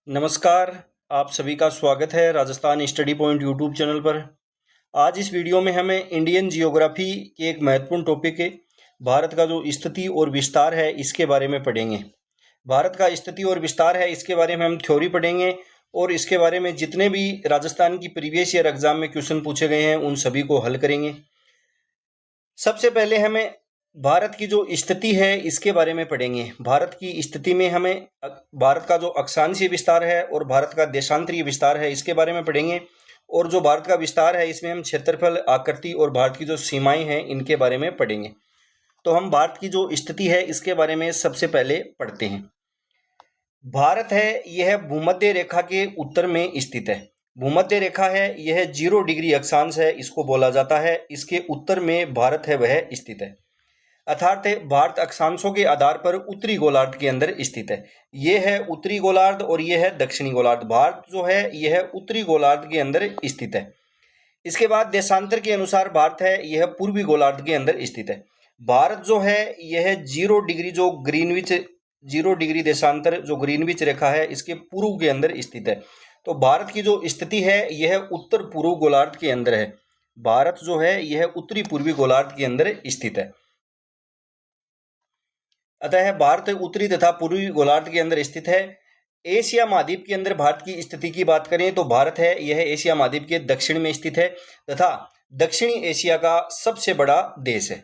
नमस्कार। आप सभी का स्वागत है Rajasthan study point YouTube channel पर। आज इस वीडियो में हमें इंडियन जियोग्राफी के एक महत्वपूर्ण टॉपिक है भारत का जो स्थिति और विस्तार है इसके बारे में पढ़ेंगे। भारत का स्थिति और विस्तार है इसके बारे में हम थ्योरी पढ़ेंगे और इसके बारे में जितने भी राजस्थान की प्रीवियस ईयर एग्जाम में क्वेश्चन पूछे गए हैं उन सभी को हल करेंगे। सबसे पहले हमें भारत की जो स्थिति है इसके बारे में पढ़ेंगे। भारत की स्थिति में हमें भारत का जो अक्षांशीय विस्तार है और भारत का देशांतरीय विस्तार है इसके बारे में पढ़ेंगे। और जो भारत का विस्तार है इसमें हम क्षेत्रफल, आकृति और भारत की जो सीमाएं हैं इनके बारे में पढ़ेंगे। तो हम भारत की जो स्थिति है इसके बारे में सबसे पहले पढ़ते हैं। भारत है यह भूमध्य रेखा के उत्तर में स्थित है। भूमध्य रेखा है यह 0 डिग्री अक्षांश है, इसको बोला जाता है। इसके उत्तर में भारत है वह स्थित है, अर्थात भारत अक्षांशों के आधार पर उत्तरी गोलार्ध के अंदर स्थित है। यह है उत्तरी गोलार्ध और यह है दक्षिणी गोलार्ध। भारत जो है यह उत्तरी गोलार्ध के अंदर स्थित है। इसके बाद देशांतर के अनुसार भारत है यह पूर्वी गोलार्ध के अंदर स्थित है। भारत जो है यह 0 डिग्री जो ग्रीनविच 0 डिग्री देशांतर जो ग्रीनविच रेखा है इसके पूर्व के अंदर स्थित है। तो भारत की जो स्थिति है यह उत्तर पूर्व गोलार्ध के अंदर है। भारत जो है यह उत्तरी पूर्वी गोलार्ध के अंदर स्थित है। अतः भारत उत्तरी तथा पूर्वी गोलार्ध के अंदर स्थित है। एशिया महाद्वीप के अंदर भारत की स्थिति की बात करें तो भारत है यह एशिया महाद्वीप के दक्षिण में स्थित है तथा दक्षिणी एशिया का सबसे बड़ा देश है।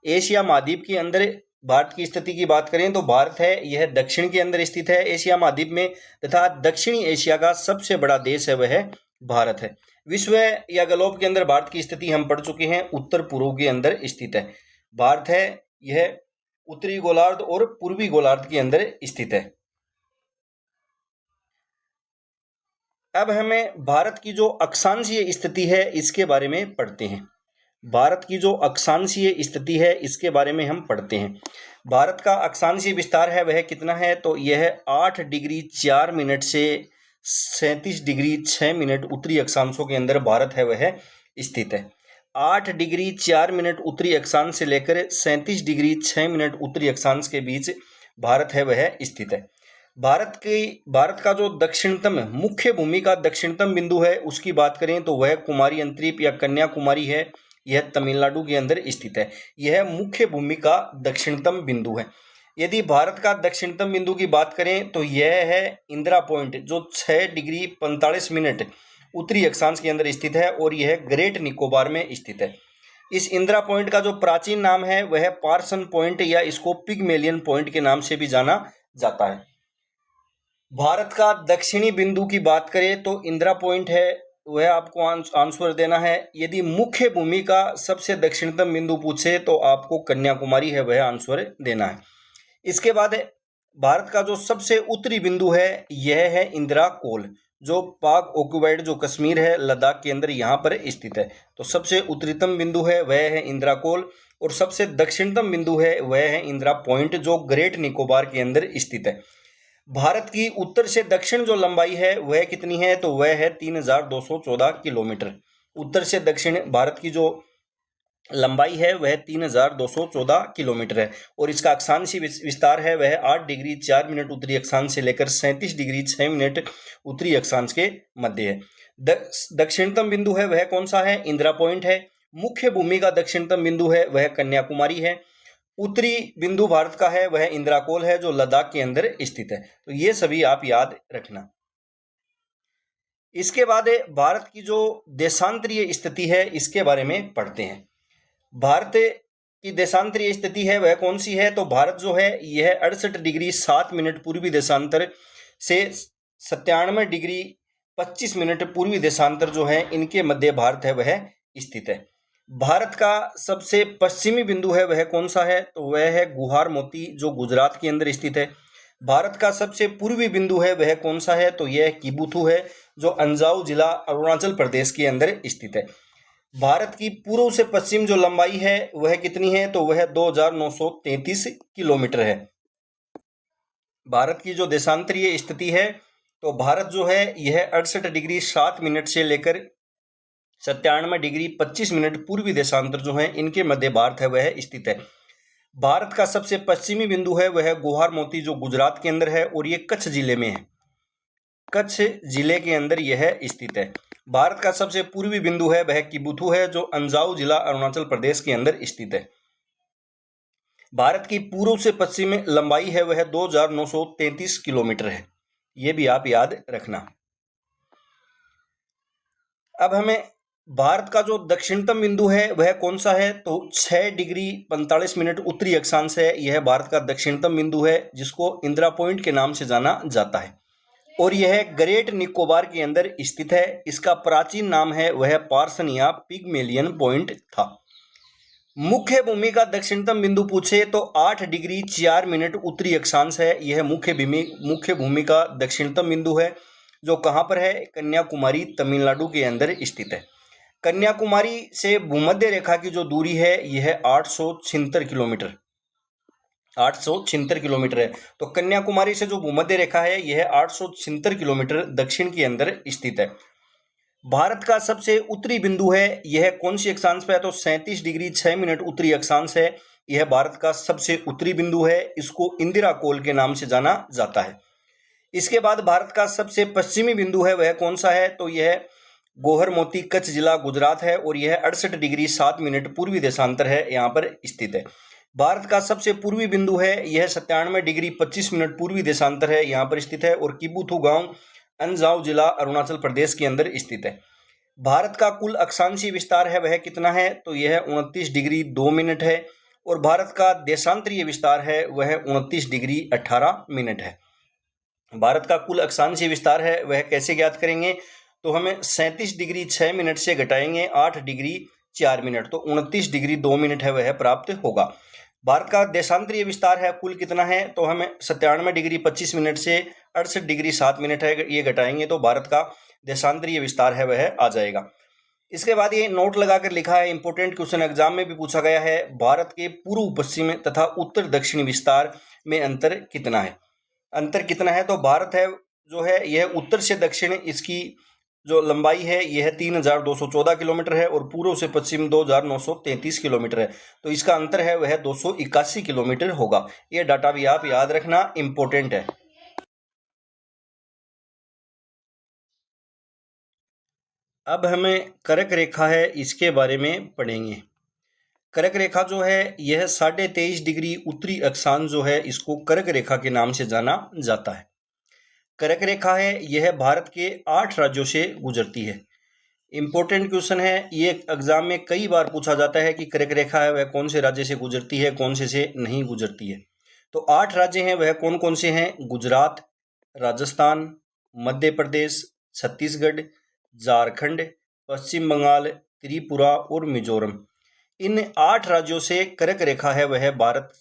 एशिया महाद्वीप के अंदर भारत की स्थिति की बात करें तो भारत है यह दक्षिण के अंदर स्थित है एशिया महाद्वीप में, तथा दक्षिणी एशिया का सबसे बड़ा देश है वह भारत है। विश्व या ग्लोब के अंदर भारत की स्थिति हम पढ़ चुके हैं, उत्तर पूर्व के अंदर स्थित है। भारत है यह उत्तरी गोलार्ध और पूर्वी गोलार्ध के अंदर स्थित है। अब हमें भारत की जो अक्षांशीय स्थिति है इसके बारे में पढ़ते हैं। भारत की जो अक्षांशीय स्थिति है इसके बारे में हम पढ़ते हैं। भारत का अक्षांशीय विस्तार है वह कितना है तो यह 8 डिग्री 4 मिनट से 37 डिग्री 6 मिनट उत्तरी अक्षांशों के अंदर भारत है वह स्थित है। 8 डिग्री 4 मिनट उत्तरी अक्षांश से लेकर 37 डिग्री 6 मिनट उत्तरी अक्षांश के बीच भारत है वह स्थित है। भारत का जो दक्षिणतम मुख्य भूमि का दक्षिणतम बिंदु है उसकी बात करें तो वह कुमारी अंतरीप या कन्याकुमारी है। यह तमिलनाडु के अंदर स्थित है। यह मुख्य भूमि का दक्षिणतम बिंदु है। यदि भारत का दक्षिणतम बिंदु की बात करें तो यह है इंदिरा पॉइंट जो 6 डिग्री 45 मिनट उत्तरी अक्षांश के अंदर स्थित है और यह ग्रेट निकोबार में स्थित है। इस इंदिरा पॉइंट का जो प्राचीन नाम है वह पार्सन पॉइंट या इसको पिगमेलियन पॉइंट के नाम से भी जाना जाता है। भारत का दक्षिणी बिंदु की बात करें तो इंदिरा पॉइंट है वह आपको आंसर देना है। यदि मुख्य भूमि का सबसे दक्षिणतम बिंदु पूछे तो आपको कन्याकुमारी है वह आंसर देना है। इसके बाद भारत का जो सबसे उत्तरी बिंदु है यह है इंदिरा कोल जो पाक ऑक्युपाइड जो कश्मीर है लद्दाख के अंदर यहाँ पर स्थित है। तो सबसे उत्तरीतम बिंदु है वह है इंदिरा कोल और सबसे दक्षिणतम बिंदु है वह है इंदिरा पॉइंट जो ग्रेट निकोबार के अंदर स्थित है। भारत की उत्तर से दक्षिण जो लंबाई है वह कितनी है तो वह है 3214 किलोमीटर। उत्तर से दक्षिण भारत की जो लंबाई है वह 3214 किलोमीटर है और इसका अक्षांशीय विस्तार है वह 8 डिग्री 4 मिनट उत्तरी अक्षांश से लेकर 37 डिग्री 6 मिनट उत्तरी अक्षांश के मध्य है। दक्षिणतम बिंदु है वह कौन सा है, इंदिरा पॉइंट है। मुख्य भूमि का दक्षिणतम बिंदु है वह कन्याकुमारी है। उत्तरी बिंदु भारत का है वह इंदिरा कोल है जो लद्दाख के अंदर स्थित है। तो ये सभी आप याद रखना। इसके बाद भारत की जो देशांतरीय स्थिति है इसके बारे में पढ़ते हैं। भारत की देशांतरीय स्थिति है वह कौन सी है तो भारत जो है यह 68 डिग्री 7 मिनट पूर्वी देशांतर से 97 डिग्री 25 मिनट पूर्वी देशांतर जो है इनके मध्य भारत है वह स्थित है। भारत का सबसे पश्चिमी बिंदु है वह कौन सा है तो वह है गुहार मोती जो गुजरात के अंदर स्थित है। भारत का सबसे पूर्वी बिंदु है वह कौन सा है तो यह किबुथु है जो अंजाव जिला अरुणाचल प्रदेश के अंदर स्थित है। भारत की पूर्व से पश्चिम जो लंबाई है वह कितनी है तो वह 2933 किलोमीटर है। भारत की जो देशांतरीय स्थिति है तो भारत जो है यह 68 डिग्री 7 मिनट से लेकर 97 डिग्री 25 मिनट पूर्वी देशांतर जो है इनके मध्य भारत है वह स्थित है। भारत का सबसे पश्चिमी बिंदु है वह गुहार मोती जो गुजरात के अंदर है और ये कच्छ जिले में है। कच्छ जिले के अंदर यह स्थित है। भारत का सबसे पूर्वी बिंदु है वह किबुथु है, जो अंजाव जिला अरुणाचल प्रदेश के अंदर स्थित है। भारत की पूर्व से पश्चिम में लंबाई है वह 2933 किलोमीटर है। ये भी आप याद रखना। अब हमें भारत का जो दक्षिणतम बिंदु है वह कौन सा है, तो 6 डिग्री 45 मिनट उत्तरी अक्षांश है। यह भारत का दक्षिणतम बिंदु है, जिसको इंदिरा पॉइंट के नाम से जाना जाता है, और यह ग्रेट निकोबार के अंदर स्थित है। इसका प्राचीन नाम है वह पार्सन या पिगमेलियन पॉइंट था। मुख्य भूमि का दक्षिणतम बिंदु पूछे तो 8 डिग्री 4 मिनट उत्तरी अक्षांश है। यह मुख्य भूमि का दक्षिणतम बिंदु है, जो कहाँ पर है, कन्याकुमारी तमिलनाडु के अंदर स्थित है। कन्याकुमारी से भूमध्य रेखा की जो दूरी है यह 876 किलोमीटर 876 किलोमीटर है। तो कन्याकुमारी से जो भूमध्य रेखा है यह 876 किलोमीटर दक्षिण के अंदर स्थित है। भारत का सबसे उत्तरी बिंदु है यह कौन सी अक्षांश पे है, तो 37 डिग्री 6 मिनट उत्तरी अक्षांश है। यह भारत का सबसे उत्तरी बिंदु है। इसको इंदिरा कोल के नाम से जाना जाता है। इसके बाद भारत का सबसे पश्चिमी बिंदु है वह कौन सा है, तो यह गोहर मोती कच्छ जिला गुजरात है, और यह 68 डिग्री 7 मिनट पूर्वी देशांतर है, यहाँ पर स्थित है। भारत का सबसे पूर्वी बिंदु है यह 97 डिग्री 25 मिनट पूर्वी देशांतर है, यहाँ पर स्थित है, और किबुथु गांव अंजाव जिला अरुणाचल प्रदेश के अंदर स्थित है। भारत का कुल अक्षांशीय विस्तार है वह कितना है, तो यह 29 डिग्री 2 मिनट है, और भारत का देशांतरीय विस्तार है वह 29 डिग्री 18 मिनट है। भारत का कुल अक्षांशीय विस्तार है वह कैसे ज्ञात करेंगे, तो हमें 37 डिग्री 6 मिनट से घटाएंगे 8 डिग्री 4 मिनट, तो 29 डिग्री 2 मिनट है वह प्राप्त होगा। भारत का देशांतरीय विस्तार है कुल कितना है, तो हमें 97 डिग्री 25 मिनट से 68 डिग्री 7 मिनट है, ये घटाएंगे तो भारत का देशांतरीय विस्तार है वह आ जाएगा। इसके बाद ये नोट लगाकर लिखा है, इंपोर्टेंट क्वेश्चन एग्जाम में भी पूछा गया है, भारत के पूर्व पश्चिम तथा उत्तर दक्षिणी विस्तार में अंतर कितना है। अंतर कितना है, तो भारत है जो है यह उत्तर से दक्षिण, इसकी जो लंबाई है यह 3214 किलोमीटर है, और पूर्व से पश्चिम 2933 किलोमीटर है। तो इसका अंतर है वह 281 किलोमीटर होगा। यह डाटा भी आप याद रखना, इंपॉर्टेंट है। अब हमें कर्क रेखा है, इसके बारे में पढ़ेंगे। कर्क रेखा जो है यह 23.5 डिग्री उत्तरी अक्षांश जो है इसको कर्क रेखा के नाम से जाना जाता है। कर्क रेखा है यह भारत के 8 राज्यों से गुजरती है। इंपॉर्टेंट क्वेश्चन है, ये एग्जाम में कई बार पूछा जाता है कि कर्क रेखा है वह कौन से राज्य से गुजरती है, कौन से नहीं गुजरती है। तो 8 राज्य हैं वह कौन कौन से हैं, गुजरात, राजस्थान, मध्य प्रदेश, छत्तीसगढ़, झारखंड, पश्चिम बंगाल, त्रिपुरा और मिजोरम। इन 8 राज्यों से कर्क रेखा है वह भारत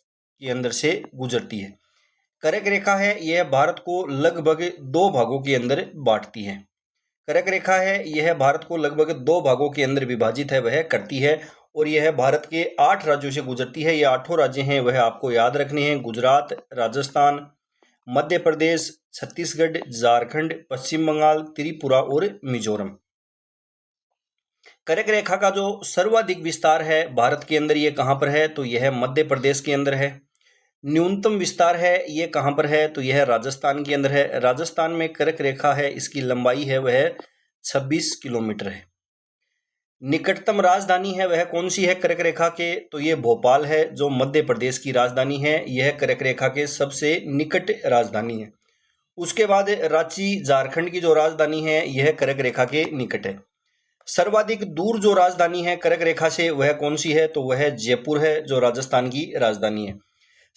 के अंदर से गुजरती है। कर्क रेखा है यह भारत को लगभग 2 भागों के अंदर बांटती है। कर्क रेखा है यह भारत को लगभग 2 भागों के अंदर विभाजित है वह करती है, और यह भारत के 8 राज्यों से गुजरती है। ये 8 राज्य हैं वह आपको याद रखने हैं, गुजरात, राजस्थान, मध्य प्रदेश, छत्तीसगढ़, झारखंड, पश्चिम बंगाल, त्रिपुरा और मिजोरम। कर्क रेखा का जो सर्वाधिक विस्तार है भारत के अंदर ये कहाँ पर है, तो यह मध्य प्रदेश के अंदर है। न्यूनतम विस्तार है ये कहाँ पर है, तो यह राजस्थान के अंदर है। राजस्थान में कर्क रेखा है, इसकी लंबाई है वह 26 किलोमीटर है। निकटतम राजधानी है वह कौन सी है कर्क रेखा के, तो ये भोपाल है, जो मध्य प्रदेश की राजधानी है। यह कर्क रेखा के सबसे निकट राजधानी है। उसके बाद रांची झारखंड की जो राजधानी है यह कर्क रेखा के निकट है। सर्वाधिक दूर जो राजधानी है कर्क रेखा से वह कौन सी है, तो वह जयपुर है, जो राजस्थान की राजधानी है।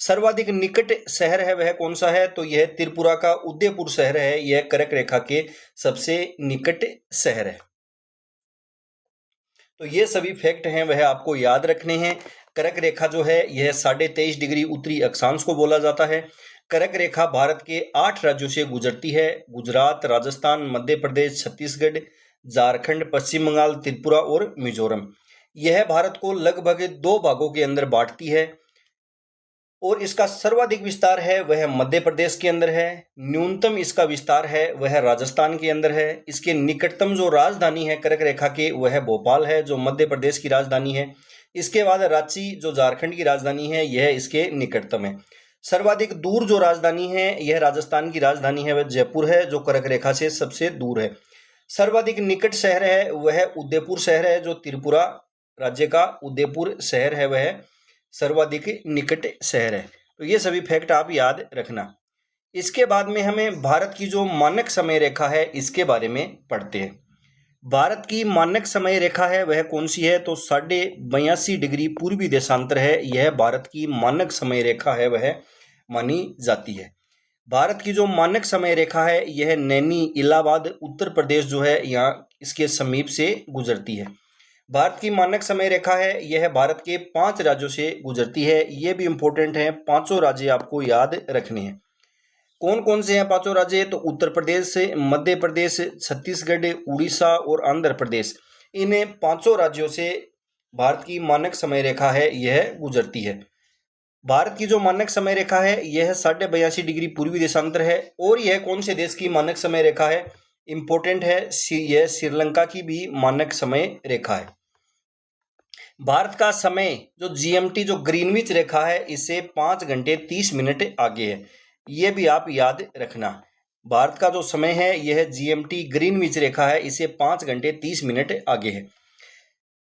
सर्वाधिक निकट शहर है वह कौन सा है, तो यह त्रिपुरा का उदयपुर शहर है, यह कर्क रेखा के सबसे निकट शहर है। तो ये सभी फैक्ट हैं वह आपको याद रखने हैं। कर्क रेखा जो है यह 23.5 डिग्री उत्तरी अक्षांश को बोला जाता है। कर्क रेखा भारत के 8 राज्यों से गुजरती है, गुजरात, राजस्थान, मध्य प्रदेश, छत्तीसगढ़, झारखंड, पश्चिम बंगाल, त्रिपुरा और मिजोरम। यह भारत को लगभग 2 भागों के अंदर बांटती है, और इसका सर्वाधिक विस्तार है वह मध्य प्रदेश के अंदर है। न्यूनतम इसका विस्तार है वह राजस्थान के अंदर है। इसके निकटतम जो राजधानी है कर्क रेखा के वह भोपाल है, जो मध्य प्रदेश की राजधानी है। इसके बाद रांची जो झारखंड की राजधानी है यह इसके निकटतम है। सर्वाधिक दूर जो राजधानी है यह राजस्थान की राजधानी है वह जयपुर है, जो कर्क रेखा से सबसे दूर है। सर्वाधिक निकट शहर है वह उदयपुर शहर है, जो त्रिपुरा राज्य का उदयपुर शहर है वह सर्वाधिक निकट शहर है। तो ये सभी फैक्ट आप याद रखना। इसके बाद में हमें भारत की जो मानक समय रेखा है इसके बारे में पढ़ते हैं। भारत की मानक समय रेखा है वह कौन सी है, तो 82.5 डिग्री पूर्वी देशांतर है, यह भारत की मानक समय रेखा है वह मानी जाती है। भारत की जो मानक समय रेखा है यह नैनी इलाहाबाद उत्तर प्रदेश जो है यहाँ इसके समीप से गुजरती है। भारत की मानक समय रेखा है यह भारत के 5 राज्यों से गुजरती है। ये भी इंपॉर्टेंट है, 5 राज्य आपको याद रखने हैं। कौन कौन से हैं 5 राज्य, तो उत्तर प्रदेश, मध्य प्रदेश, छत्तीसगढ़, उड़ीसा और आंध्र प्रदेश। इन 5 राज्यों से भारत की मानक समय रेखा है यह गुजरती है। भारत की जो मानक समय रेखा है यह 82.5 डिग्री पूर्वी देशांतर है। और यह कौन से देश की मानक समय रेखा है, इंपॉर्टेंट है, यह श्रीलंका की भी मानक समय रेखा है। भारत का समय जो जीएमटी जो ग्रीनविच रेखा है इससे 5 घंटे 30 मिनट आगे है, यह भी आप याद रखना। भारत का जो समय है यह जीएमटी ग्रीनविच रेखा है, इससे 5 घंटे 30 मिनट आगे है।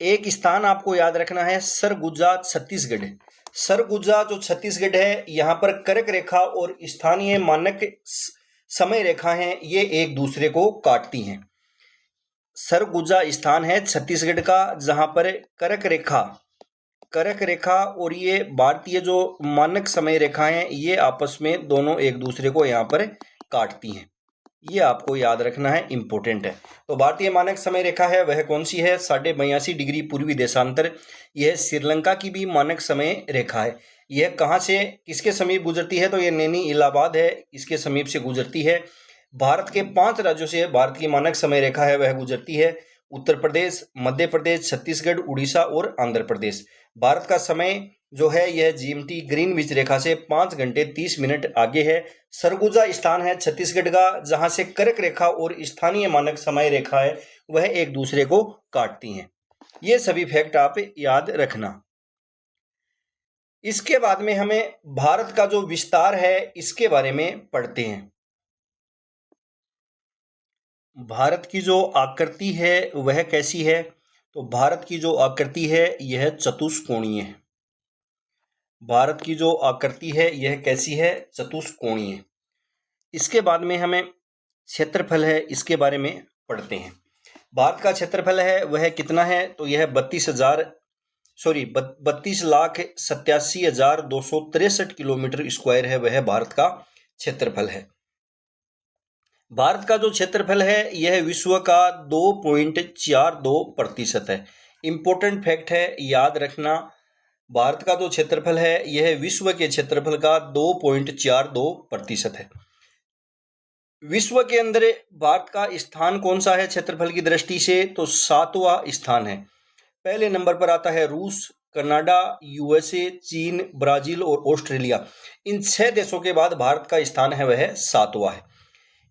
एक स्थान आपको याद रखना है, सरगुजा छत्तीसगढ़। सरगुजा जो छत्तीसगढ़ है यहाँ पर कर्क रेखा और स्थानीय मानक समय रेखा है ये एक दूसरे को काटती हैं। सरगुजा स्थान है छत्तीसगढ़ का जहां पर कर्क रेखा और ये भारतीय जो मानक समय रेखा है ये आपस में दोनों एक दूसरे को यहाँ पर काटती हैं। ये आपको याद रखना है, इंपॉर्टेंट है। तो भारतीय मानक समय रेखा है वह कौन सी है, 82.5 डिग्री पूर्वी देशांतर। यह श्रीलंका की भी मानक समय रेखा है। यह कहाँ से किसके समीप गुजरती है, तो यह नैनी इलाहाबाद है, इसके समीप से गुजरती है। भारत के 5 राज्यों से भारत की मानक समय रेखा है वह गुजरती है, उत्तर प्रदेश, मध्य प्रदेश, छत्तीसगढ़, उड़ीसा और आंध्र प्रदेश। भारत का समय जो है यह जीएमटी ग्रीनविच रेखा से 5 घंटे 30 मिनट आगे है। सरगुजा स्थान है छत्तीसगढ़ का जहां से कर्क रेखा और स्थानीय मानक समय रेखा है वह एक दूसरे को काटती हैं। ये सभी फैक्ट आप याद रखना। इसके बाद में हमें भारत का जो विस्तार है इसके बारे में पढ़ते हैं। भारत की जो आकृति है वह कैसी है, तो भारत की जो आकृति है यह चतुष्कोणीय है। भारत की जो आकृति है यह कैसी है, चतुष्कोणीय। इसके बाद में हमें क्षेत्रफल है इसके बारे में पढ़ते हैं। भारत का क्षेत्रफल है वह कितना है, तो यह 32,87,263 किलोमीटर स्क्वायर है, वह भारत का क्षेत्रफल है। भारत का जो क्षेत्रफल है यह विश्व का 2.42% है। इंपॉर्टेंट फैक्ट है, याद रखना। भारत का जो क्षेत्रफल है यह विश्व के क्षेत्रफल का 2.42% है। विश्व के अंदर भारत का स्थान कौन सा है क्षेत्रफल की दृष्टि से, तो 7वां स्थान है। पहले नंबर पर आता है रूस, कनाडा, यूएसए, चीन, ब्राजील और ऑस्ट्रेलिया। इन 6 देशों के बाद भारत का स्थान है वह 7वां है।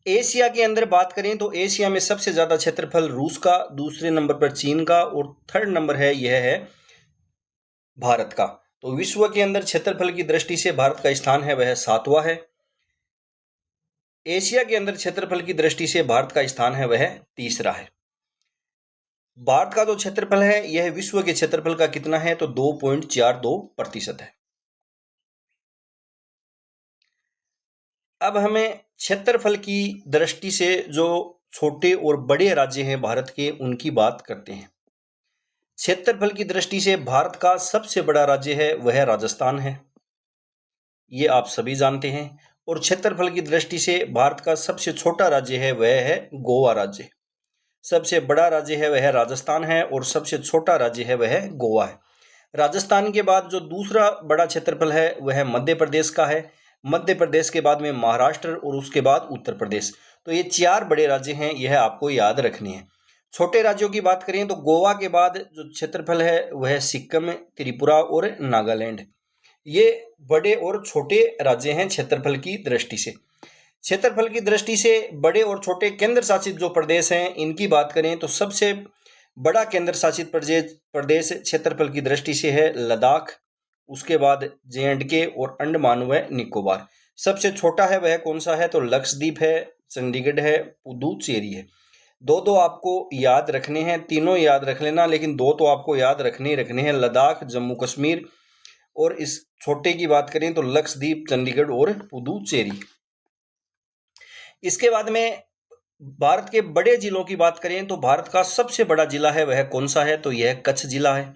एशिया के अंदर बात करें तो एशिया में सबसे ज्यादा क्षेत्रफल रूस का, दूसरे नंबर पर चीन का और 3rd नंबर है यह है भारत का। तो विश्व के अंदर क्षेत्रफल की दृष्टि से भारत का स्थान है वह 7वां है। एशिया के अंदर क्षेत्रफल की दृष्टि से भारत का स्थान है वह 3रा है। भारत का जो क्षेत्रफल है यह विश्व के क्षेत्रफल का कितना है, तो 2.42% है। अब हमें क्षेत्रफल की दृष्टि से जो छोटे और बड़े राज्य हैं भारत के उनकी बात करते हैं। क्षेत्रफल की दृष्टि से भारत का सबसे बड़ा राज्य है वह राजस्थान है, ये आप सभी जानते हैं। और क्षेत्रफल की दृष्टि से भारत का सबसे छोटा राज्य है वह है गोवा राज्य। सबसे बड़ा राज्य है वह राजस्थान है और सबसे छोटा राज्य है वह गोवा है। राजस्थान के बाद जो दूसरा बड़ा क्षेत्रफल है वह मध्य प्रदेश का है। मध्य प्रदेश के बाद में महाराष्ट्र और उसके बाद उत्तर प्रदेश। तो ये 4 बड़े राज्य हैं, यह आपको याद रखनी है। छोटे राज्यों की बात करें तो गोवा के बाद जो क्षेत्रफल है वह सिक्किम, त्रिपुरा और नागालैंड। ये बड़े और छोटे राज्य हैं क्षेत्रफल की दृष्टि से। क्षेत्रफल की दृष्टि से बड़े और छोटे केंद्र शासित जो प्रदेश हैं इनकी बात करें तो सबसे बड़ा केंद्र शासित प्रदेश क्षेत्रफल की दृष्टि से है लद्दाख, उसके बाद J&K और अंडमान व निकोबार। सबसे छोटा है वह कौन सा है, तो लक्षद्वीप है, चंडीगढ़ है, पुदुचेरी है। दो दो आपको याद रखने हैं, तीनों याद रख लेना, लेकिन दो तो आपको याद रखने ही रखने हैं, लद्दाख, जम्मू कश्मीर। और इस छोटे की बात करें तो लक्षद्वीप, चंडीगढ़ और पुदुचेरी। इसके बाद में भारत के बड़े जिलों की बात करें तो भारत का सबसे बड़ा जिला है वह कौन सा है, तो यह कच्छ जिला है।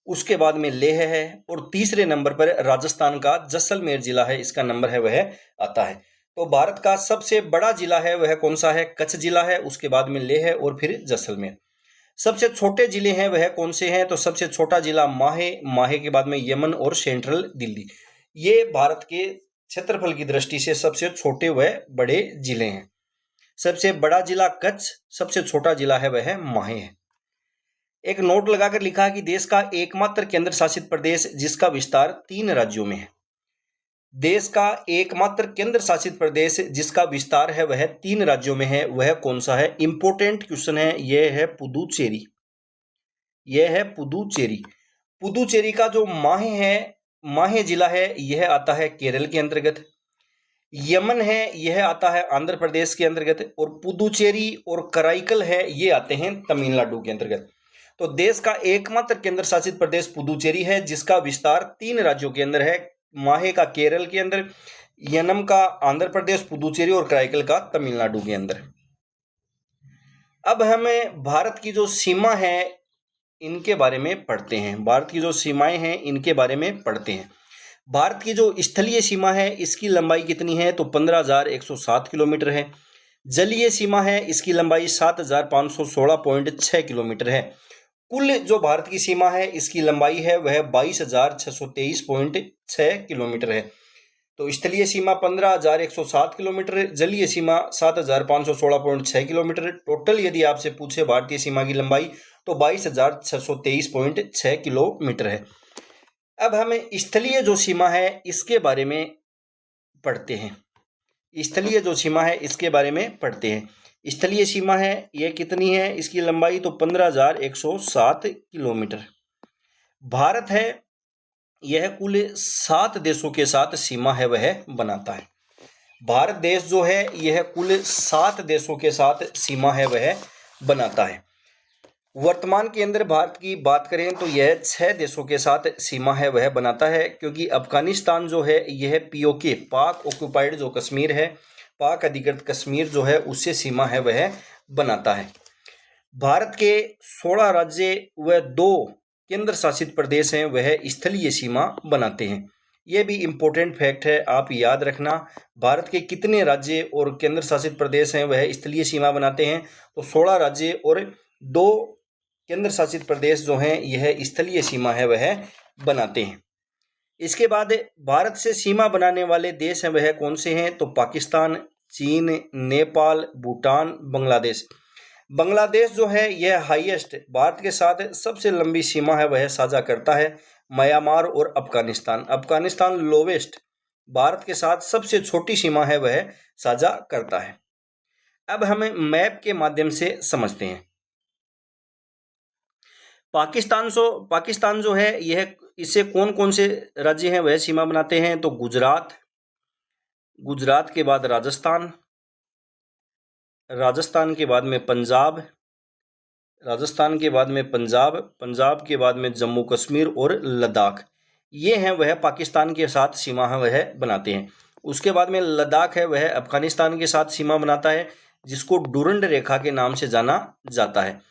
उसके बाद में लेह है और तीसरे नंबर पर राजस्थान का जैसलमेर जिला है, इसका नंबर है वह आता है। तो भारत का सबसे बड़ा जिला है वह कौन सा है, कच्छ जिला है। उसके बाद में लेह है और फिर जैसलमेर। सबसे छोटे जिले हैं वह कौन से हैं, तो सबसे छोटा जिला माहे, माहे के बाद में यमन और सेंट्रल दिल्ली। ये भारत के क्षेत्रफल की दृष्टि से सबसे छोटे व बड़े जिले हैं। सबसे बड़ा जिला कच्छ, सबसे छोटा जिला है वह माहे है। एक नोट लगाकर लिखा है कि देश का एकमात्र केंद्र शासित प्रदेश जिसका विस्तार 3 राज्यों में है। देश का एकमात्र केंद्र शासित प्रदेश जिसका विस्तार है वह 3 राज्यों में है, वह कौन सा है। इंपोर्टेंट क्वेश्चन है, यह है पुदुचेरी। यह है पुदुचेरी। पुदुचेरी का जो माहे है, माहे जिला है, यह आता है केरल के अंतर्गत। यमन है, यह आता है आंध्र प्रदेश के अंतर्गत। और पुदुचेरी और कराईकल है, ये आते हैं तमिलनाडु के अंतर्गत। तो देश का एकमात्र केंद्र शासित प्रदेश पुदुचेरी है जिसका विस्तार 3 राज्यों के अंदर है। माहे का केरल के अंदर, यनम का आंध्र प्रदेश, पुदुचेरी और कराईकल का तमिलनाडु के अंदर। अब हमें भारत की जो सीमा है इनके बारे में पढ़ते हैं। भारत की जो सीमाएं हैं इनके बारे में पढ़ते हैं। भारत की जो स्थलीय सीमा है इसकी लंबाई कितनी है, तो 15,107 किलोमीटर है। जलीय सीमा है, इसकी लंबाई 7,516.6 किलोमीटर है। कुल जो भारत की सीमा है इसकी लंबाई है वह 22,623.6 किलोमीटर है। तो स्थलीय सीमा 15,107 किलोमीटर, जलीय सीमा 7,516.6 किलोमीटर। टोटल यदि आपसे पूछे भारतीय सीमा की लंबाई तो 22,623.6 किलोमीटर है। अब हमें स्थलीय जो सीमा है इसके बारे में पढ़ते हैं। स्थलीय जो सीमा है इसके बारे में पढ़ते हैं। स्थलीय सीमा है यह कितनी है, इसकी लंबाई तो 15,107 किलोमीटर। भारत है यह कुल 7 देशों के साथ सीमा है वह बनाता है। भारत देश जो है यह कुल 7 देशों के साथ सीमा है वह बनाता है। वर्तमान के अंदर भारत की बात करें तो यह 6 देशों के साथ सीमा है वह बनाता है, क्योंकि अफगानिस्तान जो है यह पीओके, पाक ऑक्युपाइड जो कश्मीर है, पाक अधिकृत कश्मीर जो है उससे सीमा है वह बनाता है। भारत के 16 राज्य व 2 केंद्र शासित प्रदेश हैं वह स्थलीय सीमा बनाते हैं। यह भी इम्पोर्टेंट फैक्ट है, आप याद रखना। भारत के कितने राज्य और केंद्र शासित प्रदेश हैं वह स्थलीय सीमा बनाते हैं, तो 16 राज्य और 2 केंद्र शासित प्रदेश जो हैं यह स्थलीय सीमा है वह बनाते हैं। इसके बाद भारत से सीमा बनाने वाले देश हैं वह कौन से हैं, तो पाकिस्तान, चीन, नेपाल, भूटान, बांग्लादेश। बांग्लादेश जो है यह हाईएस्ट, भारत के साथ सबसे लंबी सीमा है वह साझा करता है। म्यांमार और अफगानिस्तान, अफगानिस्तान लोवेस्ट, भारत के साथ सबसे छोटी सीमा है वह साझा करता है। अब हमें मैप के माध्यम से समझते हैं। पाकिस्तान जो है यह, इससे कौन कौन से राज्य हैं वह सीमा बनाते हैं, तो गुजरात, गुजरात के बाद राजस्थान, राजस्थान के बाद में पंजाब, राजस्थान के बाद में पंजाब, पंजाब के बाद में जम्मू कश्मीर और लद्दाख। ये हैं वह पाकिस्तान के साथ सीमा है वह बनाते हैं। उसके बाद में लद्दाख है वह अफगानिस्तान के साथ सीमा बनाता है, जिसको डुरंड रेखा के नाम से जाना जाता है।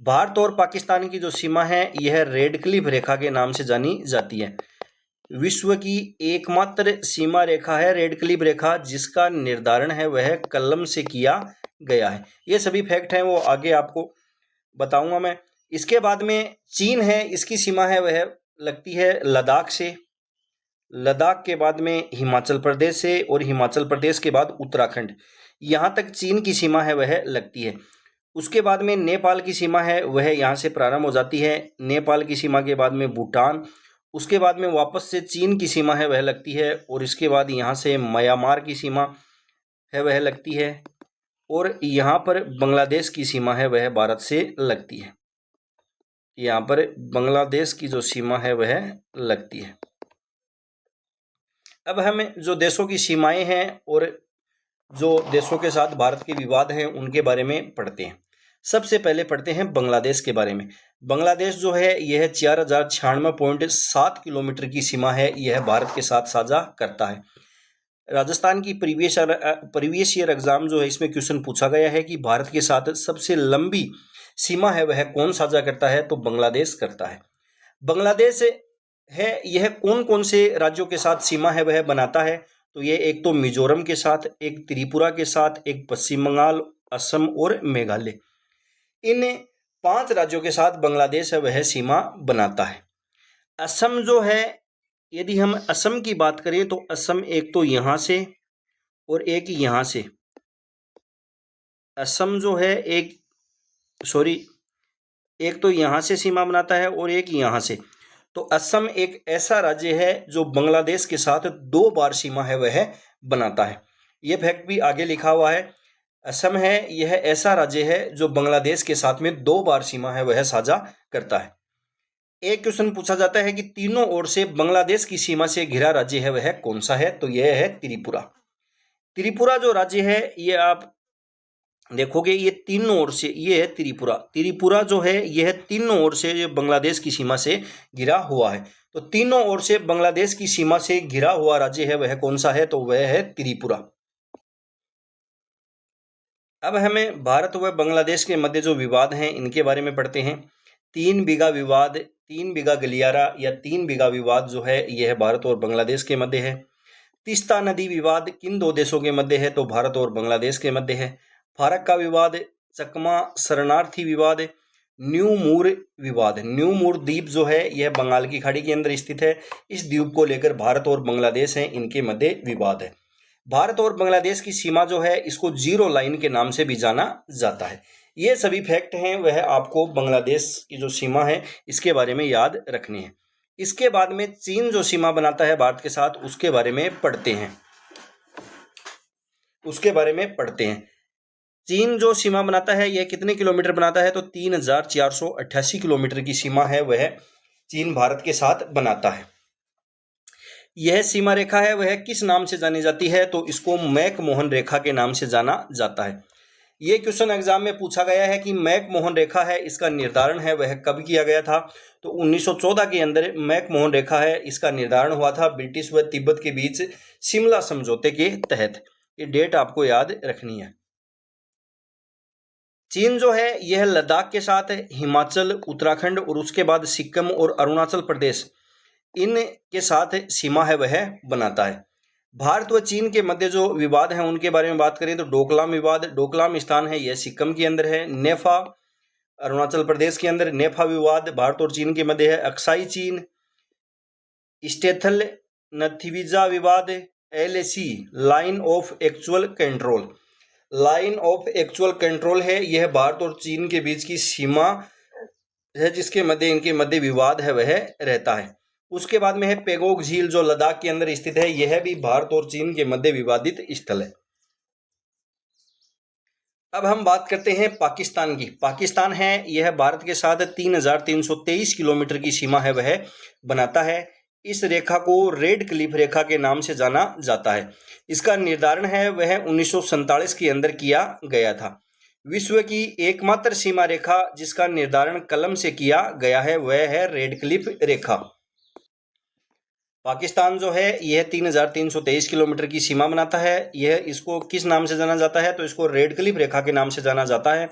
भारत और पाकिस्तान की जो सीमा है यह रेड क्लिफ रेखा के नाम से जानी जाती है। विश्व की एकमात्र सीमा रेखा है रेड क्लिफ रेखा, जिसका निर्धारण है वह कलम से किया गया है। ये सभी फैक्ट हैं वो आगे आपको बताऊंगा मैं। इसके बाद में चीन है, इसकी सीमा है वह लगती है लद्दाख से, लद्दाख के बाद में हिमाचल प्रदेश से, और हिमाचल प्रदेश के बाद उत्तराखंड, यहाँ तक चीन की सीमा है वह लगती है। उसके बाद में नेपाल की सीमा है वह यहाँ से प्रारंभ हो जाती है, नेपाल की सीमा के बाद में भूटान, उसके बाद में वापस से चीन की सीमा है वह लगती है, और इसके बाद यहाँ से म्यांमार की सीमा है वह लगती है, और यहाँ पर बांग्लादेश की सीमा है वह भारत से लगती है। यहाँ पर बांग्लादेश की जो सीमा है वह लगती है। अब हमें जो देशों की सीमाएं हैं और जो देशों के साथ भारत के विवाद हैं उनके बारे में पढ़ते हैं। सबसे पहले पढ़ते हैं बांग्लादेश के बारे में। बांग्लादेश जो है यह 4096.7 किलोमीटर की सीमा है, यह भारत के साथ साझा करता है। राजस्थान की प्रीवियस ईयर एग्जाम जो है इसमें क्वेश्चन पूछा गया है कि भारत के साथ सबसे लंबी सीमा है वह कौन साझा करता है, तो बांग्लादेश करता है। बांग्लादेश है यह कौन कौन से राज्यों के साथ सीमा है वह बनाता है, तो ये एक तो मिजोरम के साथ, एक त्रिपुरा के साथ, एक पश्चिम बंगाल, असम और मेघालय, इन 5 राज्यों के साथ बांग्लादेश है वह सीमा बनाता है। असम जो है, यदि हम असम की बात करें तो असम एक तो यहां से और एक यहां से, असम जो है एक तो यहां से सीमा बनाता है और एक यहां से। तो असम एक ऐसा राज्य है जो बांग्लादेश के साथ 2 बार सीमा है वह बनाता है। यह फैक्ट भी आगे लिखा हुआ है। असम है यह ऐसा राज्य है जो बांग्लादेश के साथ में 2 बार सीमा है वह साझा करता है। एक क्वेश्चन पूछा जाता है कि तीनों ओर से बांग्लादेश की सीमा से घिरा राज्य है वह कौन सा है, तो यह है त्रिपुरा। त्रिपुरा जो राज्य है ये आप देखोगे ये तीनों ओर से, ये है त्रिपुरा जो है यह तीनों ओर से बांग्लादेश की सीमा से घिरा हुआ है। तो तीनों ओर से बांग्लादेश की सीमा से घिरा हुआ राज्य है वह कौन सा है, तो वह है त्रिपुरा। अब हमें भारत व बांग्लादेश के मध्य जो विवाद हैं इनके बारे में पढ़ते हैं। 3 बीघा विवाद, 3 बीघा गलियारा या 3 बीघा विवाद जो है यह भारत और बांग्लादेश के मध्य है। तीस्ता नदी विवाद किन 2 देशों के मध्य है, तो भारत और बांग्लादेश के मध्य है। फारक का विवाद, चकमा शरणार्थी विवाद, न्यू मूर विवाद। न्यू मूर द्वीप जो है यह बंगाल की खाड़ी के अंदर स्थित है। इस द्वीप को लेकर भारत और बांग्लादेश हैं इनके मध्य विवाद है। भारत और बांग्लादेश की सीमा जो है इसको जीरो लाइन के नाम से भी जाना जाता है। ये सभी फैक्ट हैं वह आपको बांग्लादेश की जो सीमा है इसके बारे में याद रखनी है। इसके बाद में चीन जो सीमा बनाता है भारत के साथ उसके बारे में पढ़ते हैं। चीन जो सीमा बनाता है यह कितने किलोमीटर बनाता है, तो 3488 किलोमीटर की सीमा है वह चीन भारत के साथ बनाता है। यह सीमा रेखा है वह किस नाम से जानी जाती है, तो इसको मैक-मोहन रेखा के नाम से जाना जाता है। यह क्वेश्चन एग्जाम में पूछा गया है कि मैक-मोहन रेखा है इसका निर्धारण है वह कब किया गया था, तो 1914 के अंदर मैक-मोहन रेखा है इसका निर्धारण हुआ था ब्रिटिश व तिब्बत के बीच शिमला समझौते के तहत। ये डेट आपको याद रखनी है। चीन जो है यह लद्दाख के साथ हिमाचल, उत्तराखंड और उसके बाद सिक्किम और अरुणाचल प्रदेश इन के साथ सीमा है वह बनाता है। भारत व चीन के मध्य जो विवाद हैं उनके बारे में बात करें तो डोकलाम विवाद, डोकलाम स्थान है यह सिक्किम के अंदर है। नेफा अरुणाचल प्रदेश के अंदर, नेफा विवाद भारत और चीन के मध्य है। अक्साई चीन, स्टेथल नथीविजा विवाद, LAC line of actual control, line of actual control है यह भारत और चीन के बीच की सीमा है जिसके मध्य इनके मध्य विवाद है वह रहता है। उसके बाद में है पेगोंग झील जो लद्दाख के अंदर स्थित है, यह भी भारत और चीन के मध्य विवादित स्थल है। अब हम बात करते हैं पाकिस्तान की। पाकिस्तान है यह भारत के साथ 3323 किलोमीटर की सीमा है वह बनाता है। इस रेखा को रेड क्लिफ रेखा के नाम से जाना जाता है। इसका निर्धारण है वह 1947 के अंदर किया गया था। विश्व की एकमात्र सीमा रेखा जिसका निर्धारण कलम से किया गया है वह है रेड क्लिफ रेखा। पाकिस्तान जो है यह 3323 किलोमीटर की सीमा बनाता है। यह इसको किस नाम से जाना जाता है, तो इसको रेड क्लिफ रेखा के नाम से जाना जाता है।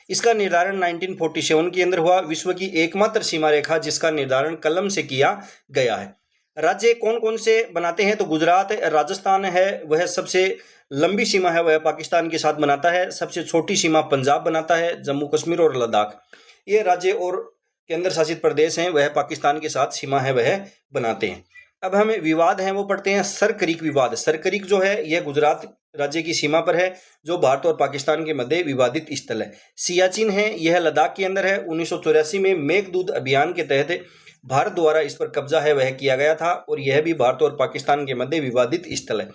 इसका निर्धारण 1947 के अंदर हुआ। विश्व की एकमात्र सीमा रेखा जिसका निर्धारण कलम से किया गया है। राज्य कौन कौन से बनाते हैं, तो गुजरात, राजस्थान है वह सबसे लंबी सीमा है वह पाकिस्तान के साथ बनाता है। सबसे छोटी सीमा पंजाब बनाता है। जम्मू कश्मीर और लद्दाख ये राज्य और केंद्र शासित प्रदेश हैं वह पाकिस्तान के साथ सीमा है वह बनाते हैं। अब हमें विवाद हैं वो पढ़ते हैं। सर क्रीक विवाद, सर क्रीक जो है यह गुजरात राज्य की सीमा पर है जो भारत और पाकिस्तान के मध्य विवादित स्थल है। सियाचिन है यह लद्दाख के अंदर है। 1984 में मेघदूत अभियान के तहत भारत द्वारा इस पर कब्जा है वह किया गया था और यह भी भारत और पाकिस्तान के मध्य विवादित स्थल है।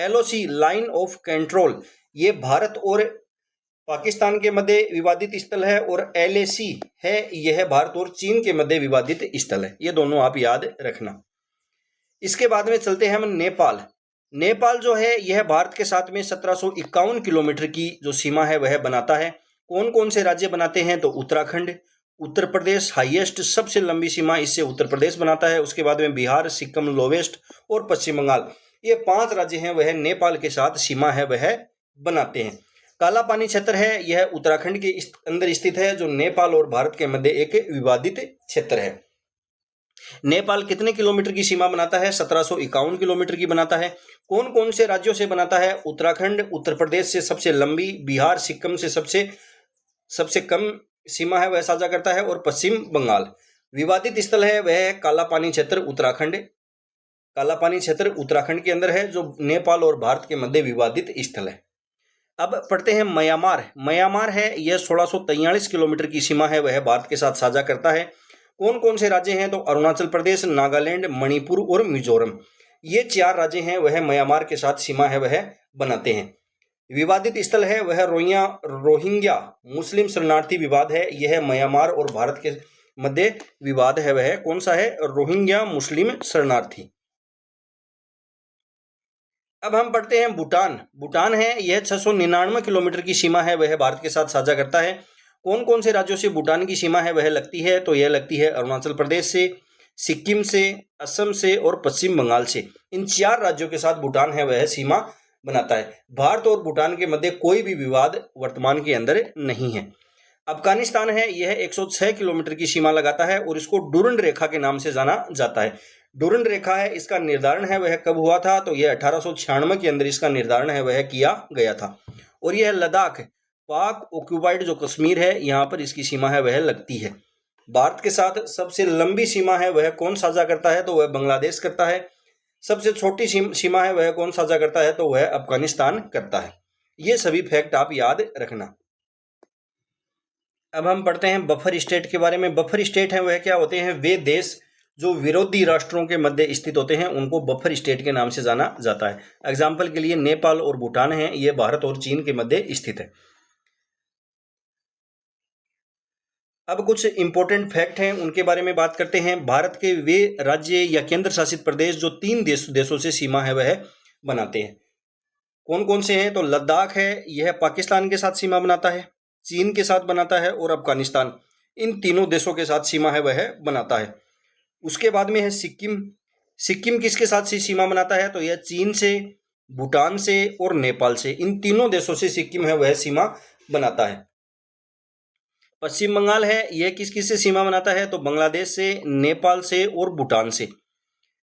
LOC लाइन ऑफ कंट्रोल ये भारत और पाकिस्तान के मध्य विवादित स्थल है और LAC है यह भारत और चीन के मध्य विवादित स्थल है। ये दोनों आप याद रखना। इसके बाद में चलते हैं हम नेपाल। नेपाल जो है यह भारत के साथ में 1751 किलोमीटर की जो सीमा है वह बनाता है। कौन कौन से राज्य बनाते हैं? तो उत्तराखंड, उत्तर प्रदेश हाईएस्ट सबसे लंबी सीमा इससे उत्तर प्रदेश बनाता है। उसके बाद में बिहार, सिक्किम लोवेस्ट और पश्चिम बंगाल, ये 5 राज्य हैं वह नेपाल के साथ सीमा है वह बनाते हैं। काला पानी क्षेत्र है यह उत्तराखंड के अंदर स्थित है, जो नेपाल और भारत के मध्य एक विवादित क्षेत्र है। नेपाल कितने किलोमीटर की सीमा बनाता है? 1751 किलोमीटर की बनाता है। कौन कौन से राज्यों से बनाता है? उत्तराखंड उत्तर प्रदेश से सबसे लंबी, बिहार सिक्किम से सबसे कम सीमा है वह साझा करता है, और पश्चिम बंगाल। विवादित स्थल है वह काला पानी क्षेत्र उत्तराखंड, काला पानी क्षेत्र उत्तराखंड के अंदर है, जो नेपाल और भारत के मध्य विवादित स्थल है। अब पढ़ते हैं म्यांमार। म्यांमार है यह 1643 किलोमीटर की सीमा है वह भारत के साथ साझा करता है। कौन कौन से राज्य हैं? तो अरुणाचल प्रदेश, नागालैंड, मणिपुर और मिजोरम, ये 4 राज्य हैं वह म्यांमार के साथ सीमा है वह बनाते हैं। विवादित स्थल है वह रोहिंग्या मुस्लिम शरणार्थी विवाद है। यह म्यांमार और भारत के मध्य विवाद है वह कौन सा है? रोहिंग्या मुस्लिम शरणार्थी। अब हम पढ़ते हैं भूटान। भूटान है यह 699 किलोमीटर की सीमा है वह भारत के साथ साझा करता है। कौन कौन से राज्यों से भूटान की सीमा है वह लगती है? तो यह लगती है अरुणाचल प्रदेश से, सिक्किम से, असम से और पश्चिम बंगाल से। इन 4 राज्यों के साथ भूटान है वह सीमा बनाता है। भारत और भूटान के मध्य कोई भी विवाद वर्तमान के अंदर नहीं है। अफगानिस्तान है यह 106 किलोमीटर की सीमा लगाता है और इसको डुरंड रेखा के नाम से जाना जाता है। डुरंड रेखा है इसका निर्धारण है वह कब हुआ था? तो यह 1896 के अंदर इसका निर्धारण है वह किया गया था, और यह लद्दाख, पाक ऑक्युपाइड जो कश्मीर है यहाँ पर इसकी सीमा है वह लगती है। भारत के साथ सबसे लंबी सीमा है वह कौन साझा करता है? तो वह बांग्लादेश करता है। सबसे छोटी सीमा है वह कौन साझा करता है? तो वह अफगानिस्तान करता है। ये सभी फैक्ट आप याद रखना। अब हम पढ़ते हैं बफर स्टेट के बारे में। बफर स्टेट है वह क्या होते हैं? वे देश जो विरोधी राष्ट्रों के मध्य स्थित होते हैं उनको बफर स्टेट के नाम से जाना जाता है। एग्जाम्पल के लिए नेपाल और भूटान है, ये भारत और चीन के मध्य स्थित है। अब कुछ इंपॉर्टेंट फैक्ट हैं उनके बारे में बात करते हैं। भारत के वे राज्य या केंद्र शासित प्रदेश जो 3 देशों से सीमा है वह बनाते हैं। कौन कौन से हैं? तो लद्दाख है यह पाकिस्तान के साथ सीमा बनाता है, चीन के साथ बनाता है और अफगानिस्तान, इन तीनों देशों के साथ सीमा है वह बनाता है। उसके बाद में है सिक्किम। सिक्किम किसके साथ सीमा बनाता है? तो यह चीन से, भूटान से और नेपाल से, इन तीनों देशों से सिक्किम है वह सीमा बनाता है। पश्चिम बंगाल है यह किस किस से सीमा बनाता है? तो बांग्लादेश से, नेपाल से और भूटान से।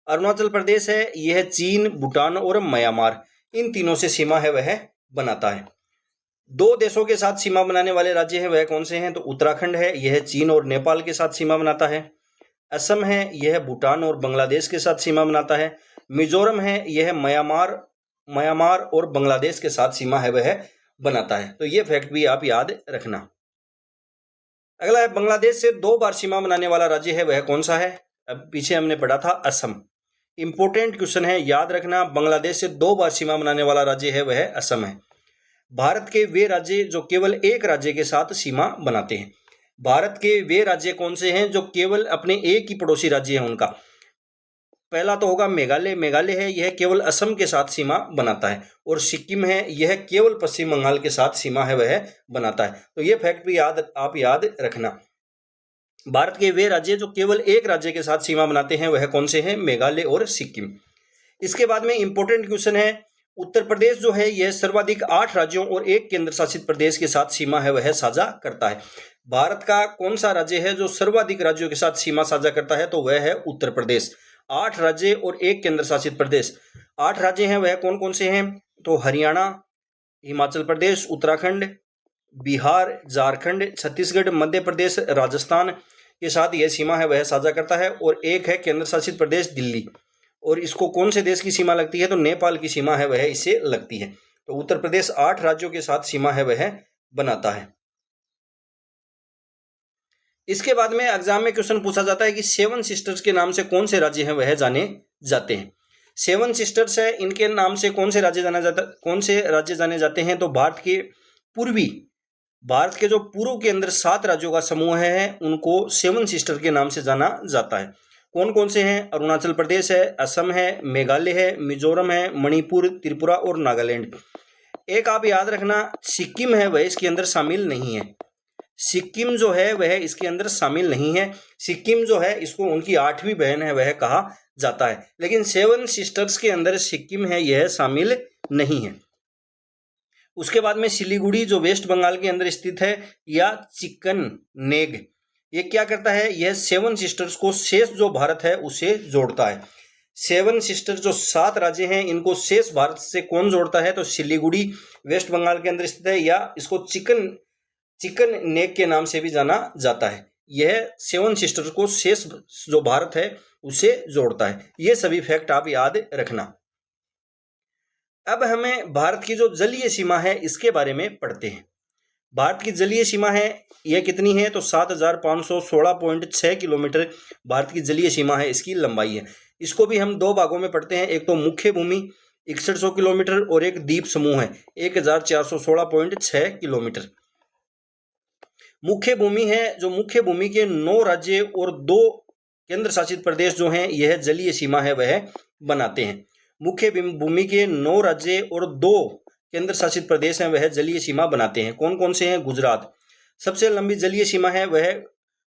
अरुणाचल प्रदेश है यह चीन, भूटान और म्यांमार, इन तीनों से सीमा है वह बनाता है। 2 देशों के साथ सीमा बनाने वाले राज्य हैं वह कौन से हैं? तो उत्तराखंड है यह चीन और नेपाल के साथ सीमा बनाता है। असम है यह भूटान और बांग्लादेश के साथ सीमा बनाता है। मिजोरम है यह म्यांमार और बांग्लादेश के साथ सीमा है वह बनाता है। तो ये फैक्ट भी आप याद रखना। अगला है बांग्लादेश से 2 बार सीमा बनाने वाला राज्य है वह कौन सा है? अब पीछे हमने पढ़ा था असम। इंपॉर्टेंट क्वेश्चन है, याद रखना। बांग्लादेश से 2 बार सीमा बनाने वाला राज्य है वह असम है। भारत के वे राज्य जो केवल एक राज्य के साथ सीमा बनाते हैं। भारत के वे राज्य कौन से हैं जो केवल अपने एक ही पड़ोसी राज्य है उनका? पहला तो होगा मेघालय। मेघालय है यह केवल असम के साथ सीमा बनाता है, और सिक्किम है यह केवल पश्चिम बंगाल के साथ सीमा है वह बनाता है। तो ये फैक्ट भी आप याद रखना। भारत के वे राज्य जो केवल एक राज्य के साथ सीमा बनाते हैं वह कौन से हैं? मेघालय और सिक्किम। इसके बाद में इंपॉर्टेंट क्वेश्चन है, उत्तर प्रदेश जो है यह सर्वाधिक 8 राज्यों और एक केंद्र शासित प्रदेश के साथ सीमा है वह साझा करता है। भारत का कौन सा राज्य है जो सर्वाधिक राज्यों के साथ सीमा साझा करता है? तो वह है उत्तर प्रदेश। 8 राज्य और एक केंद्र शासित प्रदेश। 8 राज्य हैं वह कौन कौन से हैं? तो हरियाणा, हिमाचल प्रदेश, उत्तराखंड, बिहार, झारखंड, छत्तीसगढ़, मध्य प्रदेश, राजस्थान के साथ यह सीमा है वह साझा करता है। और एक है केंद्र शासित प्रदेश दिल्ली, और इसको कौन से देश की सीमा लगती है? तो नेपाल की सीमा है वह इससे लगती है। तो उत्तर प्रदेश 8 राज्यों के साथ सीमा है वह बनाता है। इसके बाद में एग्जाम में क्वेश्चन पूछा जाता है कि 7 सिस्टर्स के नाम से कौन से राज्य हैं वह जाने जाते हैं। 7 सिस्टर्स है, इनके नाम से कौन से राज्य जाने जाते हैं? तो भारत के जो पूर्व के अंदर 7 राज्यों का समूह है उनको 7 सिस्टर के नाम से जाना जाता है। कौन कौन से हैं? अरुणाचल प्रदेश है, असम है, मेघालय है, मिजोरम है, मणिपुर, त्रिपुरा और नागालैंड। एक आप याद रखना, सिक्किम है वह इसके अंदर शामिल नहीं है। सिक्किम जो है वह इसके अंदर शामिल नहीं है। सिक्किम जो है इसको उनकी 8वीं बहन है वह कहा जाता है, लेकिन 7 सिस्टर्स के अंदर सिक्किम है यह शामिल नहीं है। उसके बाद में सिलीगुड़ी जो वेस्ट बंगाल के अंदर स्थित है, या चिकन नेग, ये क्या करता है? यह 7 सिस्टर्स को शेष जो भारत है उसे जोड़ता है। 7 सिस्टर जो 7 राज्य हैं इनको शेष भारत से कौन जोड़ता है? तो सिलीगुड़ी वेस्ट बंगाल के अंदर स्थित है, या इसको चिकन नेक के नाम से भी जाना जाता है। यह 7 सिस्टर को शेष जो भारत है उसे जोड़ता है। ये सभी फैक्ट आप याद रखना। अब हमें भारत की जो जलीय सीमा है इसके बारे में पढ़ते हैं। भारत की जलीय सीमा है यह कितनी है? तो 7516.6 किलोमीटर भारत की जलीय सीमा है, इसकी लंबाई है। इसको भी हम 2 भागों में पढ़ते हैं, एक तो मुख्य भूमि 6100 किलोमीटर और एक द्वीप समूह है 1416.6 किलोमीटर। मुख्य भूमि है, जो मुख्य भूमि के 9 राज्य और 2 केंद्र शासित प्रदेश जो हैं यह जलीय सीमा है वह बनाते हैं। मुख्य भूमि के 9 राज्य और 2 केंद्र शासित प्रदेश हैं वह जलीय सीमा बनाते हैं। कौन कौन से हैं? गुजरात सबसे लंबी जलीय सीमा है, वह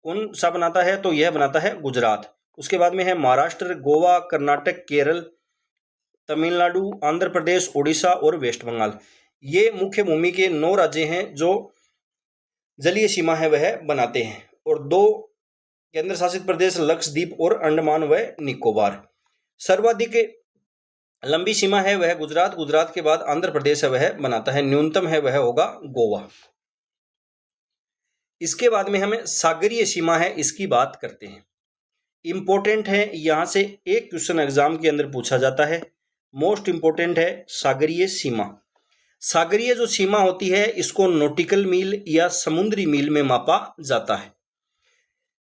कौन सा बनाता है? तो यह बनाता है गुजरात। उसके बाद में है महाराष्ट्र, गोवा, कर्नाटक, केरल, तमिलनाडु, आंध्र प्रदेश, उड़ीसा और वेस्ट बंगाल। ये मुख्य भूमि के 9 राज्य हैं जो जलीय सीमा है वह बनाते हैं, और 2 केंद्र शासित प्रदेश लक्षद्वीप और अंडमान व निकोबार। सर्वाधिक लंबी सीमा है वह गुजरात, गुजरात के बाद आंध्र प्रदेश है वह बनाता है, न्यूनतम है वह होगा गोवा। इसके बाद में हमें सागरीय सीमा है इसकी बात करते हैं। इंपॉर्टेंट है, यहां से एक क्वेश्चन एग्जाम के अंदर पूछा जाता है, मोस्ट इंपॉर्टेंट है सागरीय सीमा। सागरीय जो सीमा होती है इसको नॉटिकल मील या समुद्री मील में मापा जाता है।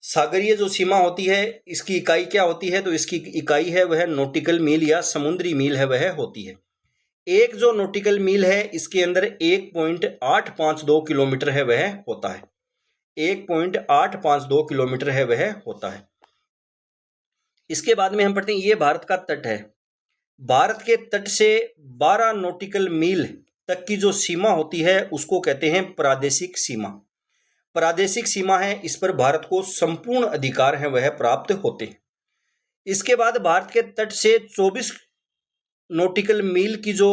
सागरीय जो सीमा होती है इसकी इकाई क्या होती है? तो इसकी इकाई है वह नॉटिकल मील या समुद्री मील है वह होती है। एक जो नॉटिकल मील है इसके अंदर 1.852 किलोमीटर है वह होता है। 1.852 किलोमीटर है वह होता है। इसके बाद में हम पढ़ते हैं, ये भारत का तट है। भारत के तट से 12 नॉटिकल मील तक की जो सीमा होती है उसको कहते हैं प्रादेशिक सीमा। प्रादेशिक सीमा है, इस पर भारत को संपूर्ण अधिकार है वह प्राप्त होते हैं। इसके बाद भारत के तट से 24 नॉटिकल मील की जो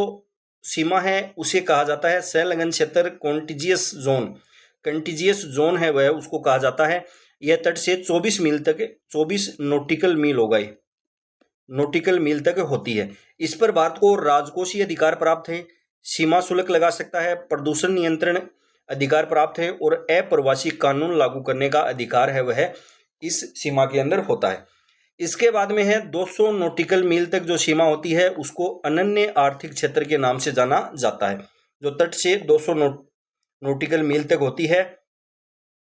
सीमा है उसे कहा जाता है संलग्न क्षेत्र, कॉन्टिजियस जोन। कॉन्टिजियस जोन है वह उसको कहा जाता है। यह तट से 24 मील तक, 24 नॉटिकल मील हो गए, नॉटिकल मील तक होती है। इस पर भारत को राजकोषीय अधिकार प्राप्त है, सीमा शुल्क लगा सकता है, प्रदूषण नियंत्रण अधिकार प्राप्त है, और अप्रवासी कानून लागू करने का अधिकार है वह इस सीमा के अंदर होता है। इसके बाद में है 200 नॉटिकल मील तक जो सीमा होती है उसको अनन्य आर्थिक क्षेत्र के नाम से जाना जाता है। जो तट से 200 नॉटिकल मील तक होती है,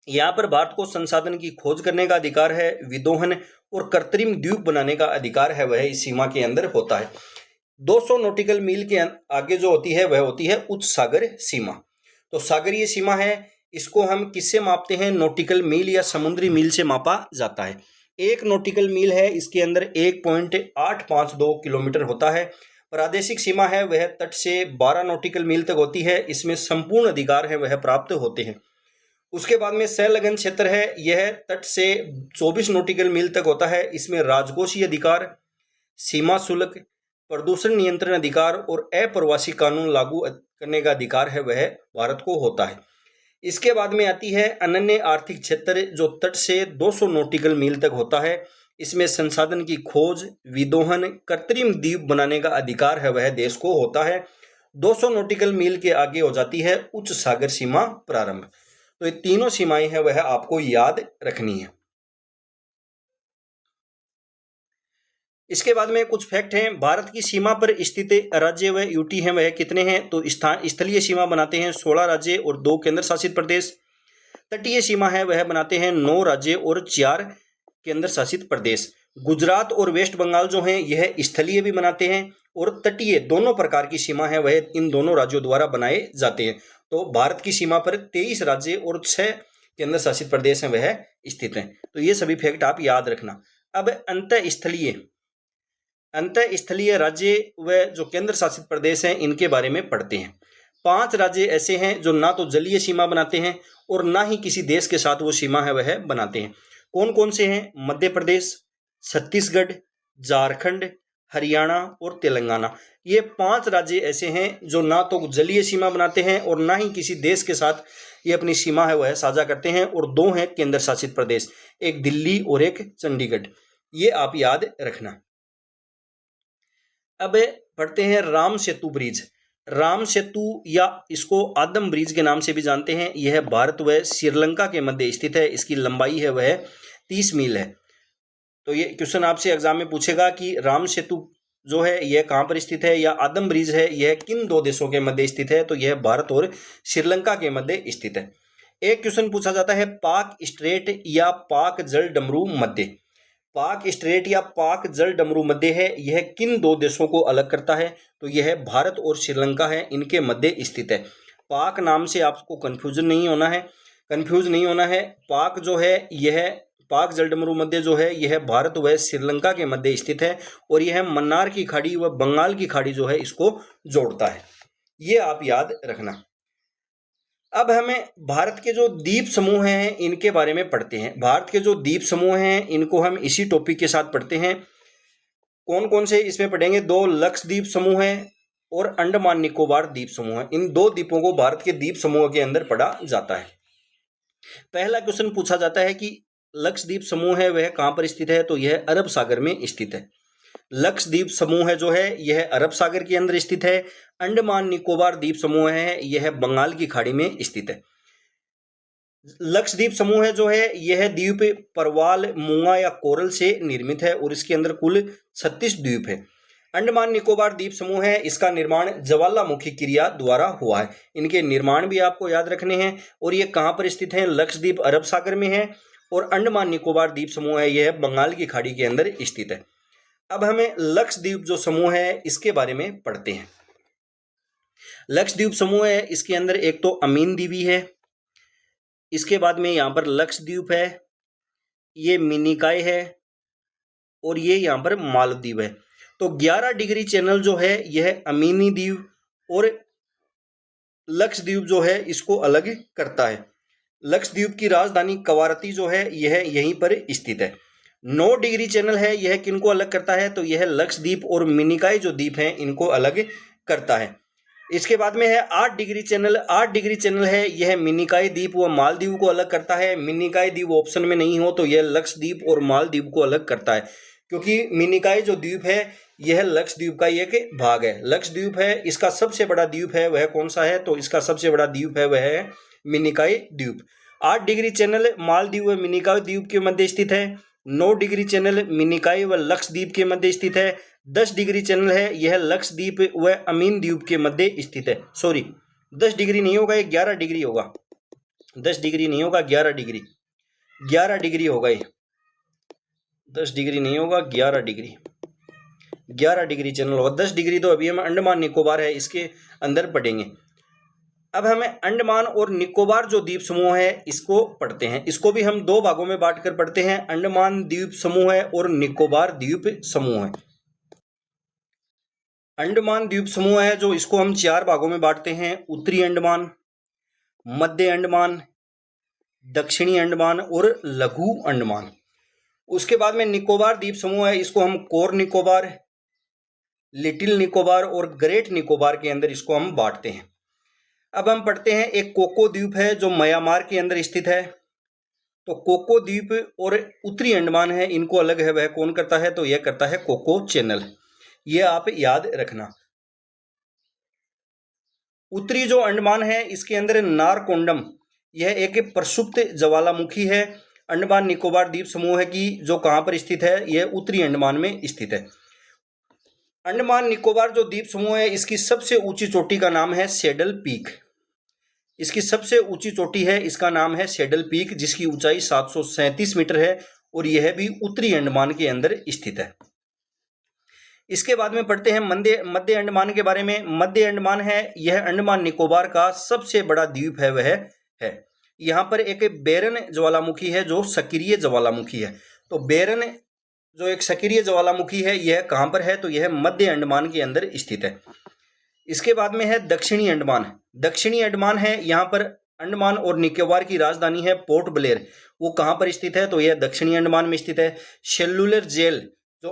यहाँ पर भारत को संसाधन की खोज करने का अधिकार है, विदोहन और कृत्रिम द्वीप बनाने का अधिकार है वह इस सीमा के अंदर होता है। 200 नॉटिकल मील के आगे जो होती है वह होती है उच्च सागर सीमा। तो सागरीय सीमा है, इसको हम किससे मापते हैं? नॉटिकल मील या समुद्री मील से मापा जाता है। 1 नॉटिकल मील है, इसके अंदर 1.852 किलोमीटर होता है। प्रादेशिक सीमा है वह तट से 12 नॉटिकल मील तक होती है, इसमें संपूर्ण अधिकार है वह प्राप्त होते हैं। उसके बाद में संलग्न क्षेत्र है, यह तट से 24 नॉटिकल मील तक होता है, इसमें राजकोषीय अधिकार, सीमा शुल्क, प्रदूषण नियंत्रण अधिकार और अप्रवासी कानून लागू करने का अधिकार है वह भारत को होता है। इसके बाद में आती है अनन्य आर्थिक क्षेत्र, जो तट से 200 नॉटिकल मील तक होता है, इसमें संसाधन की खोज, विदोहन, कृत्रिम द्वीप बनाने का अधिकार है वह देश को होता है। 200 नॉटिकल मील के आगे हो जाती है उच्च सागर सीमा प्रारंभ। तो ये तीनों सीमाएं हैं वह आपको याद रखनी है। इसके बाद में कुछ फैक्ट हैं। भारत की सीमा पर स्थित राज्य व यूटी हैं वह कितने हैं? तो स्थलीय सीमा बनाते हैं 16 राज्य और 2 केंद्र शासित प्रदेश। तटीय सीमा है वह बनाते हैं 9 राज्य और 4 केंद्र शासित प्रदेश। गुजरात और वेस्ट बंगाल जो हैं यह स्थलीय भी बनाते हैं और तटीय, दोनों प्रकार की सीमा है वह इन दोनों राज्यों द्वारा बनाए जाते हैं। तो भारत की सीमा पर 23 राज्य और 6 केंद्र शासित प्रदेश हैं वह स्थित हैं। तो ये सभी फैक्ट आप याद रखना। अब अंतःस्थलीय राज्य व जो केंद्र शासित प्रदेश हैं इनके बारे में पढ़ते हैं। 5 राज्य ऐसे हैं जो ना तो जलीय सीमा बनाते हैं और ना ही किसी देश के साथ वो सीमा है वह बनाते हैं। कौन कौन से हैं? मध्य प्रदेश, छत्तीसगढ़, झारखंड, हरियाणा और तेलंगाना। ये 5 राज्य ऐसे हैं जो ना तो जलीय सीमा बनाते हैं और ना ही किसी देश के साथ ये अपनी सीमा है वह साझा करते हैं, और 2 हैं केंद्र शासित प्रदेश, एक दिल्ली और एक चंडीगढ़। ये आप याद रखना। अब पढ़ते हैं राम सेतु ब्रिज। राम सेतु या इसको आदम ब्रिज के नाम से भी जानते हैं। यह भारत व श्रीलंका के मध्य स्थित है। इसकी लंबाई है वह 30 मील है। तो ये क्वेश्चन आपसे एग्जाम में पूछेगा कि राम सेतु जो है यह कहाँ पर स्थित है, या आदम ब्रिज है यह किन 2 देशों के मध्य स्थित है? तो यह भारत और श्रीलंका के मध्य स्थित है। एक क्वेश्चन पूछा जाता है पाक स्ट्रेट या पाक जल डमरू मध्य। पाक स्ट्रेट या पाक जल डमरू मध्य है, यह किन 2 देशों को अलग करता है? तो यह भारत और श्रीलंका है, इनके मध्य स्थित है। पाक नाम से आपको कंफ्यूज नहीं होना है। पाक जो है यह पाक जल डमरू मध्य जो है यह भारत व श्रीलंका के मध्य स्थित है, और यह मन्नार की खाड़ी व बंगाल की खाड़ी जो है इसको जोड़ता है। ये आप याद रखना। अब हमें भारत के जो द्वीप समूह हैं इनके बारे में पढ़ते हैं। भारत के जो द्वीप समूह हैं इनको हम इसी टॉपिक के साथ पढ़ते हैं। कौन कौन से इसमें पढ़ेंगे? 2 लक्षद्वीप समूह है और अंडमान निकोबार द्वीप समूह है। इन 2 द्वीपों को भारत के द्वीप समूह के अंदर पढ़ा जाता है। पहला क्वेश्चन पूछा जाता है कि लक्षद्वीप समूह है वह कहां पर स्थित है? तो यह अरब सागर में स्थित है। लक्षद्वीप समूह है जो है यह अरब सागर के अंदर स्थित है। अंडमान निकोबार द्वीप समूह है यह बंगाल की खाड़ी में स्थित है। लक्षद्वीप समूह है जो है यह द्वीप परवाल, मूंगा या कोरल से निर्मित है और इसके अंदर कुल 36 द्वीप है। अंडमान निकोबार द्वीप समूह है इसका निर्माण ज्वालामुखी क्रिया द्वारा हुआ है। इनके निर्माण भी आपको याद रखने हैं। और ये कहां पर स्थित है? लक्षद्वीप अरब सागर में है और अंडमान निकोबार द्वीप समूह है यह बंगाल की खाड़ी के अंदर स्थित है। अब हमें लक्षद्वीप जो समूह है इसके बारे में पढ़ते हैं। लक्षद्वीप समूह है इसके अंदर एक तो अमीन द्वीप है, इसके बाद में यहां पर लक्षद्वीप है, ये मिनिकॉय है और ये यहां पर मालदीव है। तो 11 डिग्री चैनल जो है यह अमीनी द्वीप और लक्षद्वीप जो है इसको अलग करता है। लक्षद्वीप की राजधानी कवारती जो है यह यहीं पर स्थित है। 9 डिग्री चैनल है यह किनको अलग करता है? तो यह लक्षद्वीप और मिनिकॉय जो द्वीप हैं इनको अलग करता है। इसके बाद में है 8 डिग्री चैनल। 8 डिग्री चैनल है यह मिनिकॉय द्वीप व मालदीव को अलग करता है। मिनिकॉय द्वीप ऑप्शन में नहीं हो तो यह लक्षद्वीप और मालदीव को अलग करता है, क्योंकि मिनिकॉय जो द्वीप है यह लक्षद्वीप का एक भाग है। लक्षद्वीप है इसका सबसे बड़ा द्वीप है वह कौन सा है? तो इसका सबसे बड़ा द्वीप है वह है मिनिकॉय द्वीप। 8 डिग्री चैनल मालदीव व मिनिकॉय द्वीप के मध्य स्थित है। 9 डिग्री चैनल मिनिकॉय व लक्षद्वीप के मध्य स्थित है। 10 डिग्री चैनल है यह लक्षद्वीप व अमीन द्वीप के मध्य स्थित है। सॉरी, 10 डिग्री नहीं होगा, ये 11 डिग्री होगा। 10 डिग्री नहीं होगा, 11 डिग्री होगा ये। 10 डिग्री नहीं होगा, 11 डिग्री चैनल होगा। 10 डिग्री तो अभी हम अंडमान निकोबार है इसके अंदर पढ़ेंगे। अब हमें अंडमान और निकोबार जो द्वीप समूह है इसको पढ़ते हैं। इसको भी हम 2 भागों में बांटकर पढ़ते हैं, अंडमान द्वीप समूह है और निकोबार द्वीप समूह है। अंडमान द्वीप समूह है जो इसको हम 4 भागों में बांटते हैं, उत्तरी अंडमान, मध्य अंडमान, दक्षिणी अंडमान और लघु अंडमान। उसके बाद में निकोबार द्वीप समूह है इसको हम कोर निकोबार, लिटिल निकोबार और ग्रेट निकोबार के अंदर इसको हम बांटते हैं। अब हम पढ़ते हैं एक कोको द्वीप है जो म्यांमार के अंदर स्थित है। तो कोको द्वीप और उत्तरी अंडमान है इनको अलग है वह कौन करता है? तो यह करता है कोको चैनल। यह आप याद रखना। उत्तरी जो अंडमान है इसके अंदर नारकोंडम यह एक प्रसुप्त ज्वालामुखी है। अंडमान निकोबार द्वीप समूह है की जो कहां पर स्थित है? यह उत्तरी अंडमान में स्थित है। अंडमान निकोबार जो द्वीप समूह है इसकी सबसे ऊंची चोटी का नाम है सैडल पीक। इसकी सबसे ऊंची चोटी है इसका नाम है सैडल पीक, जिसकी ऊंचाई 737 मीटर है और यह भी उत्तरी अंडमान के अंदर स्थित है। इसके बाद में पढ़ते हैं मध्य अंडमान के बारे में। मध्य अंडमान है यह अंडमान निकोबार का सबसे बड़ा द्वीप है वह है। यहाँ पर एक बेरन ज्वालामुखी है जो सक्रिय ज्वालामुखी है। तो बेरन जो एक सक्रिय ज्वालामुखी है यह कहाँ पर है, तो यह मध्य अंडमान के अंदर स्थित है। इसके बाद में है दक्षिणी अंडमान। दक्षिणी अंडमान है, यहाँ पर अंडमान और निकोबार की राजधानी है पोर्ट ब्लेयर, वो कहाँ पर स्थित है, तो यह दक्षिणी अंडमान में स्थित है। सेल्युलर जेल, जो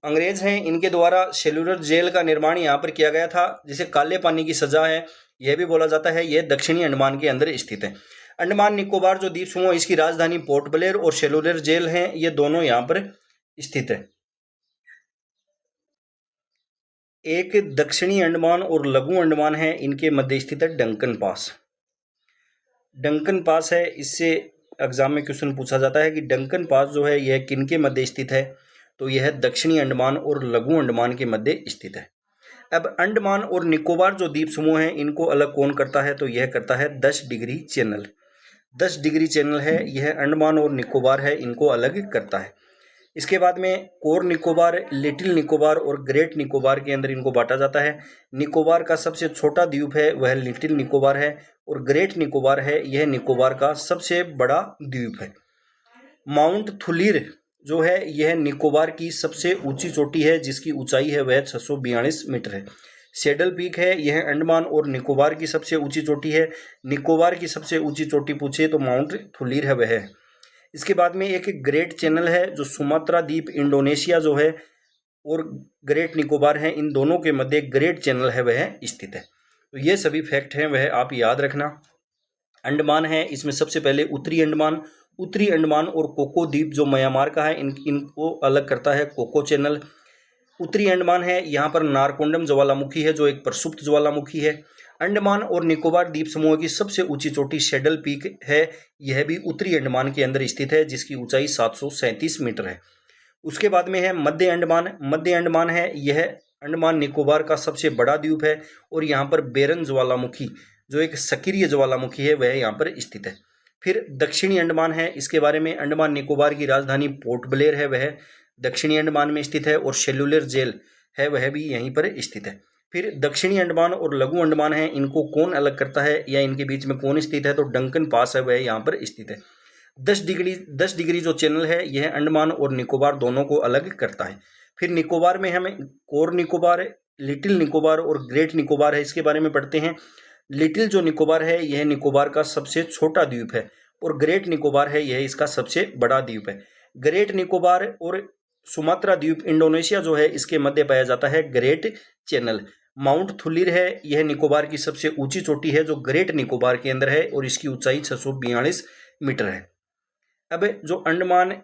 अंग्रेज हैं इनके द्वारा सेल्युलर जेल का निर्माण यहाँ पर किया गया था, जिसे काले पानी की सजा है यह भी बोला जाता है, यह दक्षिणी अंडमान के अंदर स्थित है। अंडमान निकोबार जो द्वीप समूह, इसकी राजधानी पोर्ट ब्लेयर और सेल्युलर जेल है, ये दोनों यहाँ पर स्थित है। एक दक्षिणी अंडमान और लघु अंडमान है, इनके मध्य स्थित है डंकन पास। डंकन पास है, इससे एग्जाम में क्वेश्चन पूछा जाता है कि डंकन पास जो है यह किनके मध्य स्थित है, तो यह दक्षिणी अंडमान और लघु अंडमान के मध्य स्थित है। अब अंडमान और निकोबार जो द्वीप समूह हैं इनको अलग कौन करता है, तो यह करता है 10 डिग्री चैनल। 10 डिग्री चैनल है, यह अंडमान और निकोबार है इनको अलग करता है। इसके बाद में कोर निकोबार, लिटिल निकोबार और ग्रेट निकोबार के अंदर इनको बांटा जाता है। निकोबार का सबसे छोटा द्वीप है वह लिटिल निकोबार है, और ग्रेट निकोबार है यह निकोबार का सबसे बड़ा द्वीप है। माउंट थुलीर जो है यह निकोबार की सबसे ऊंची चोटी है, जिसकी ऊंचाई है वह 642 मीटर है। सेडल पीक है, यह अंडमान और निकोबार की सबसे ऊंची चोटी है। निकोबार की सबसे ऊंची चोटी पूछे तो माउंट थुलीर है वह। इसके बाद में एक ग्रेट चैनल है, जो सुमात्रा द्वीप इंडोनेशिया जो है और ग्रेट निकोबार है, इन दोनों के मध्य ग्रेट चैनल है वह स्थित है। तो ये सभी फैक्ट हैं वह आप याद रखना। अंडमान है, इसमें सबसे पहले उत्तरी अंडमान और कोको द्वीप जो म्यांमार का है इनको अलग करता है कोको चैनल। उत्तरी अंडमान है, यहाँ पर नारकोंडम ज्वालामुखी है जो एक प्रसुप्त ज्वालामुखी है। अंडमान और निकोबार द्वीप समूह की सबसे ऊंची चोटी शेडल पीक है, यह भी उत्तरी अंडमान के अंदर स्थित है, जिसकी ऊंचाई 737 मीटर है। उसके बाद में है मध्य अंडमान है, यह अंडमान निकोबार का सबसे बड़ा द्वीप है, और यहाँ पर बेरन ज्वालामुखी जो एक सक्रिय ज्वालामुखी है वह यहाँ पर स्थित है। फिर दक्षिणी अंडमान है, इसके बारे में अंडमान निकोबार की राजधानी पोर्ट ब्लेयर है वह दक्षिणी अंडमान में स्थित है, और सेल्युलर जेल है वह भी यहीं पर स्थित है। फिर दक्षिणी अंडमान और लघु अंडमान है, इनको कौन अलग करता है या इनके बीच में कौन स्थित है, तो डंकन पास है वह यहाँ पर स्थित है। 10 डिग्री जो चैनल है यह अंडमान और निकोबार दोनों को अलग करता है। फिर निकोबार में हमें कोर निकोबार, लिटिल निकोबार और ग्रेट निकोबार है, इसके बारे में पढ़ते हैं। लिटिल जो निकोबार है यह निकोबार का सबसे छोटा द्वीप है, और ग्रेट निकोबार है यह इसका सबसे बड़ा द्वीप है। ग्रेट निकोबार और सुमात्रा द्वीप इंडोनेशिया जो है इसके मध्य पाया जाता है ग्रेट चैनल। माउंट थुलीर है, यह निकोबार की सबसे ऊंची चोटी है जो ग्रेट निकोबार के अंदर है, और इसकी ऊंचाई 642 मीटर है। अब जो अंडमान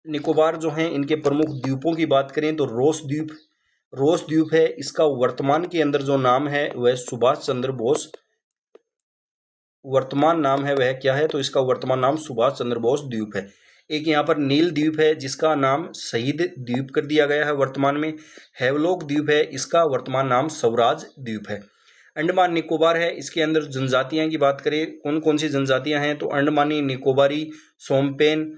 निकोबार जो हैं इनके प्रमुख द्वीपों की बात करें तो रोस द्वीप है, इसका वर्तमान के अंदर जो नाम है वह सुभाष चंद्र बोस, वर्तमान नाम है वह क्या है, तो इसका वर्तमान नाम सुभाष चंद्र बोस द्वीप है। एक यहाँ पर नील द्वीप है जिसका नाम शहीद द्वीप कर दिया गया है वर्तमान में। हैवलॉक द्वीप है, इसका वर्तमान नाम स्वराज द्वीप है। अंडमान निकोबार है, इसके अंदर जनजातियां की बात करें कौन कौन सी जनजातियां हैं, तो अंडमानी निकोबारी, सोमपेन,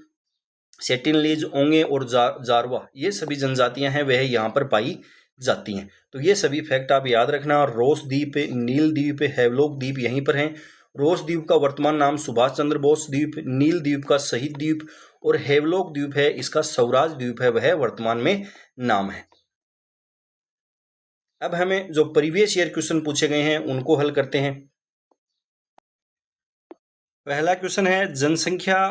सेटिनलीज, ओंगे और जारवा, ये सभी जनजातियां हैं वह यहाँ पर पाई जाती हैं। तो ये सभी फैक्ट आप याद रखना। रोस द्वीप, नील द्वीप, हैवलॉक द्वीप यहीं पर हैं। रोस द्वीप का वर्तमान नाम सुभाष चंद्र बोस द्वीप, नील द्वीप का शहीद द्वीप, और हैवलॉक द्वीप है इसका स्वराज द्वीप है वह वर्तमान में नाम है। अब हमें जो प्रीवियस ईयर क्वेश्चन पूछे गए हैं उनको हल करते हैं। पहला क्वेश्चन है, जनसंख्या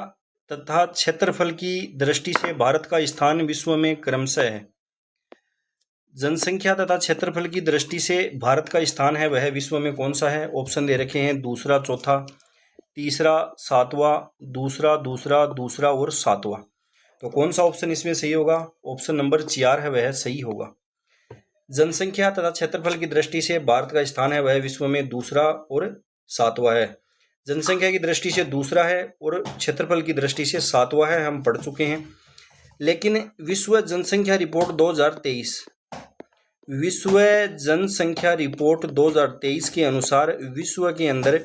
तथा क्षेत्रफल की दृष्टि से भारत का स्थान विश्व में क्रमशः है। जनसंख्या तथा क्षेत्रफल की दृष्टि से भारत का स्थान है वह विश्व में कौन सा है? ऑप्शन दे रखे हैं दूसरा, चौथा, तीसरा, सातवां, दूसरा और सातवां। तो कौन सा ऑप्शन इसमें सही होगा? ऑप्शन नंबर 4 है वह सही होगा। जनसंख्या तथा क्षेत्रफल की दृष्टि से भारत का स्थान है वह विश्व में दूसरा और सातवां है। जनसंख्या की दृष्टि से दूसरा है और क्षेत्रफल की दृष्टि से सातवां है, हम पढ़ चुके हैं। लेकिन विश्व जनसंख्या रिपोर्ट 2023 के अनुसार विश्व के अंदर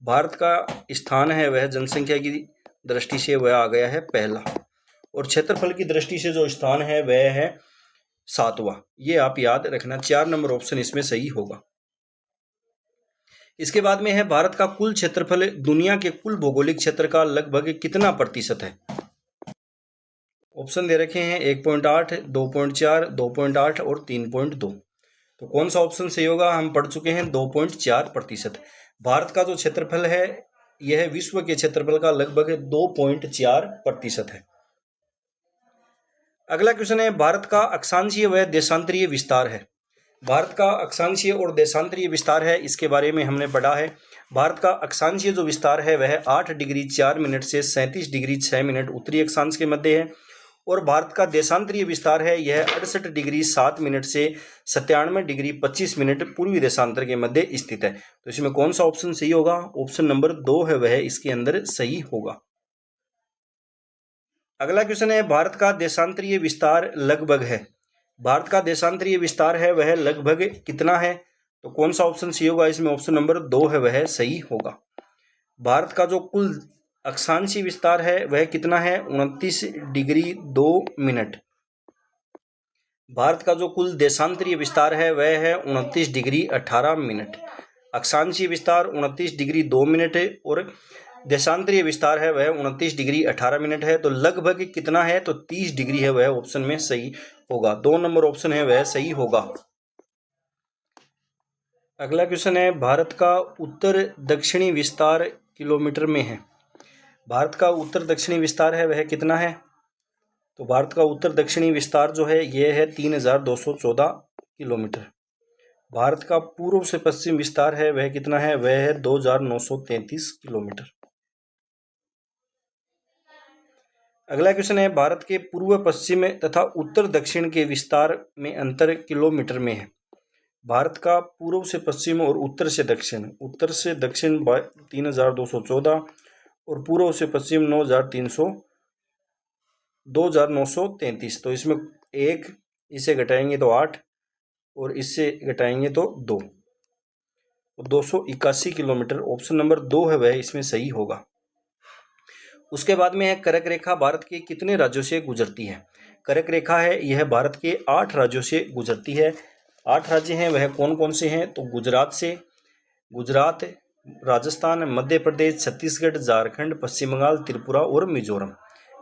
भारत का स्थान है वह जनसंख्या की दृष्टि से वह आ गया है पहला, और क्षेत्रफल की दृष्टि से जो स्थान है वह है सातवां। ये आप याद रखना, 4 नंबर ऑप्शन इसमें सही होगा। इसके बाद में है, भारत का कुल क्षेत्रफल दुनिया के कुल भौगोलिक क्षेत्र का लगभग कितना प्रतिशत है? ऑप्शन दे रखे हैं 1.8, 2.4, 2.8 और 3.2। तो कौन सा ऑप्शन सही होगा? हम पढ़ चुके हैं 2.4%। भारत का जो क्षेत्रफल है यह विश्व के क्षेत्रफल का लगभग 2.4% है। अगला क्वेश्चन है, भारत का अक्षांशीय व देशांतरीय विस्तार है। भारत का अक्षांशीय और देशांतरीय विस्तार है, इसके बारे में हमने पढ़ा है। भारत का अक्षांशीय जो विस्तार है वह 8 डिग्री 4 मिनट से 37 डिग्री 6 मिनट उत्तरी अक्षांश के मध्य है, और भारत का देशांतरीय विस्तार है यह 68 डिग्री 7 मिनट से 97 डिग्री 25 मिनट पूर्वी देशांतर के मध्य स्थित है। तो इसमें कौन सा ऑप्शन सही होगा? ऑप्शन नंबर 2 है वह इसके अंदर सही होगा। अगला क्वेश्चन है, भारत का देशांतरीय विस्तार लगभग है। भारत का देशांतरीय विस्तार है वह लगभग कितना है? तो कौन सा ऑप्शन सही होगा? इसमें ऑप्शन नंबर 2 है वह सही होगा। भारत का जो कुल अक्षांशीय विस्तार है वह कितना है? 29 डिग्री 2 मिनट। भारत का जो कुल देशांतरीय विस्तार है वह है 29 डिग्री 18 मिनट। अक्षांशीय विस्तार 29 डिग्री 2 मिनट है और देशांतरीय विस्तार है वह 29 डिग्री 18 मिनट है। तो लगभग कितना है? तो 30 डिग्री है वह ऑप्शन में सही होगा। 2 नंबर ऑप्शन है वह सही होगा। अगला क्वेश्चन है, भारत का उत्तर दक्षिणी विस्तार किलोमीटर में है। भारत का उत्तर दक्षिणी विस्तार है वह कितना है? तो भारत का उत्तर दक्षिणी विस्तार जो है यह है 3214 किलोमीटर। भारत का पूर्व से पश्चिम विस्तार है वह कितना है? वह है 2933 किलोमीटर। अगला क्वेश्चन है, भारत के पूर्व पश्चिम तथा उत्तर दक्षिण के विस्तार में अंतर किलोमीटर में है। भारत का पूर्व से पश्चिम और उत्तर से दक्षिण 3214 और पूर्व से पश्चिम 2933। तो इसमें 1 इसे घटाएंगे तो 8 और इससे घटाएंगे तो 2, 281 किलोमीटर। ऑप्शन नंबर 2 है वह इसमें सही होगा। उसके बाद में है, कर्क रेखा भारत के कितने राज्यों से गुजरती है? कर्क रेखा है यह भारत के 8 राज्यों से गुजरती है। 8 राज्य हैं वह कौन कौन से हैं? तो गुजरात, राजस्थान, मध्य प्रदेश, छत्तीसगढ़, झारखंड, पश्चिम बंगाल, त्रिपुरा और मिजोरम।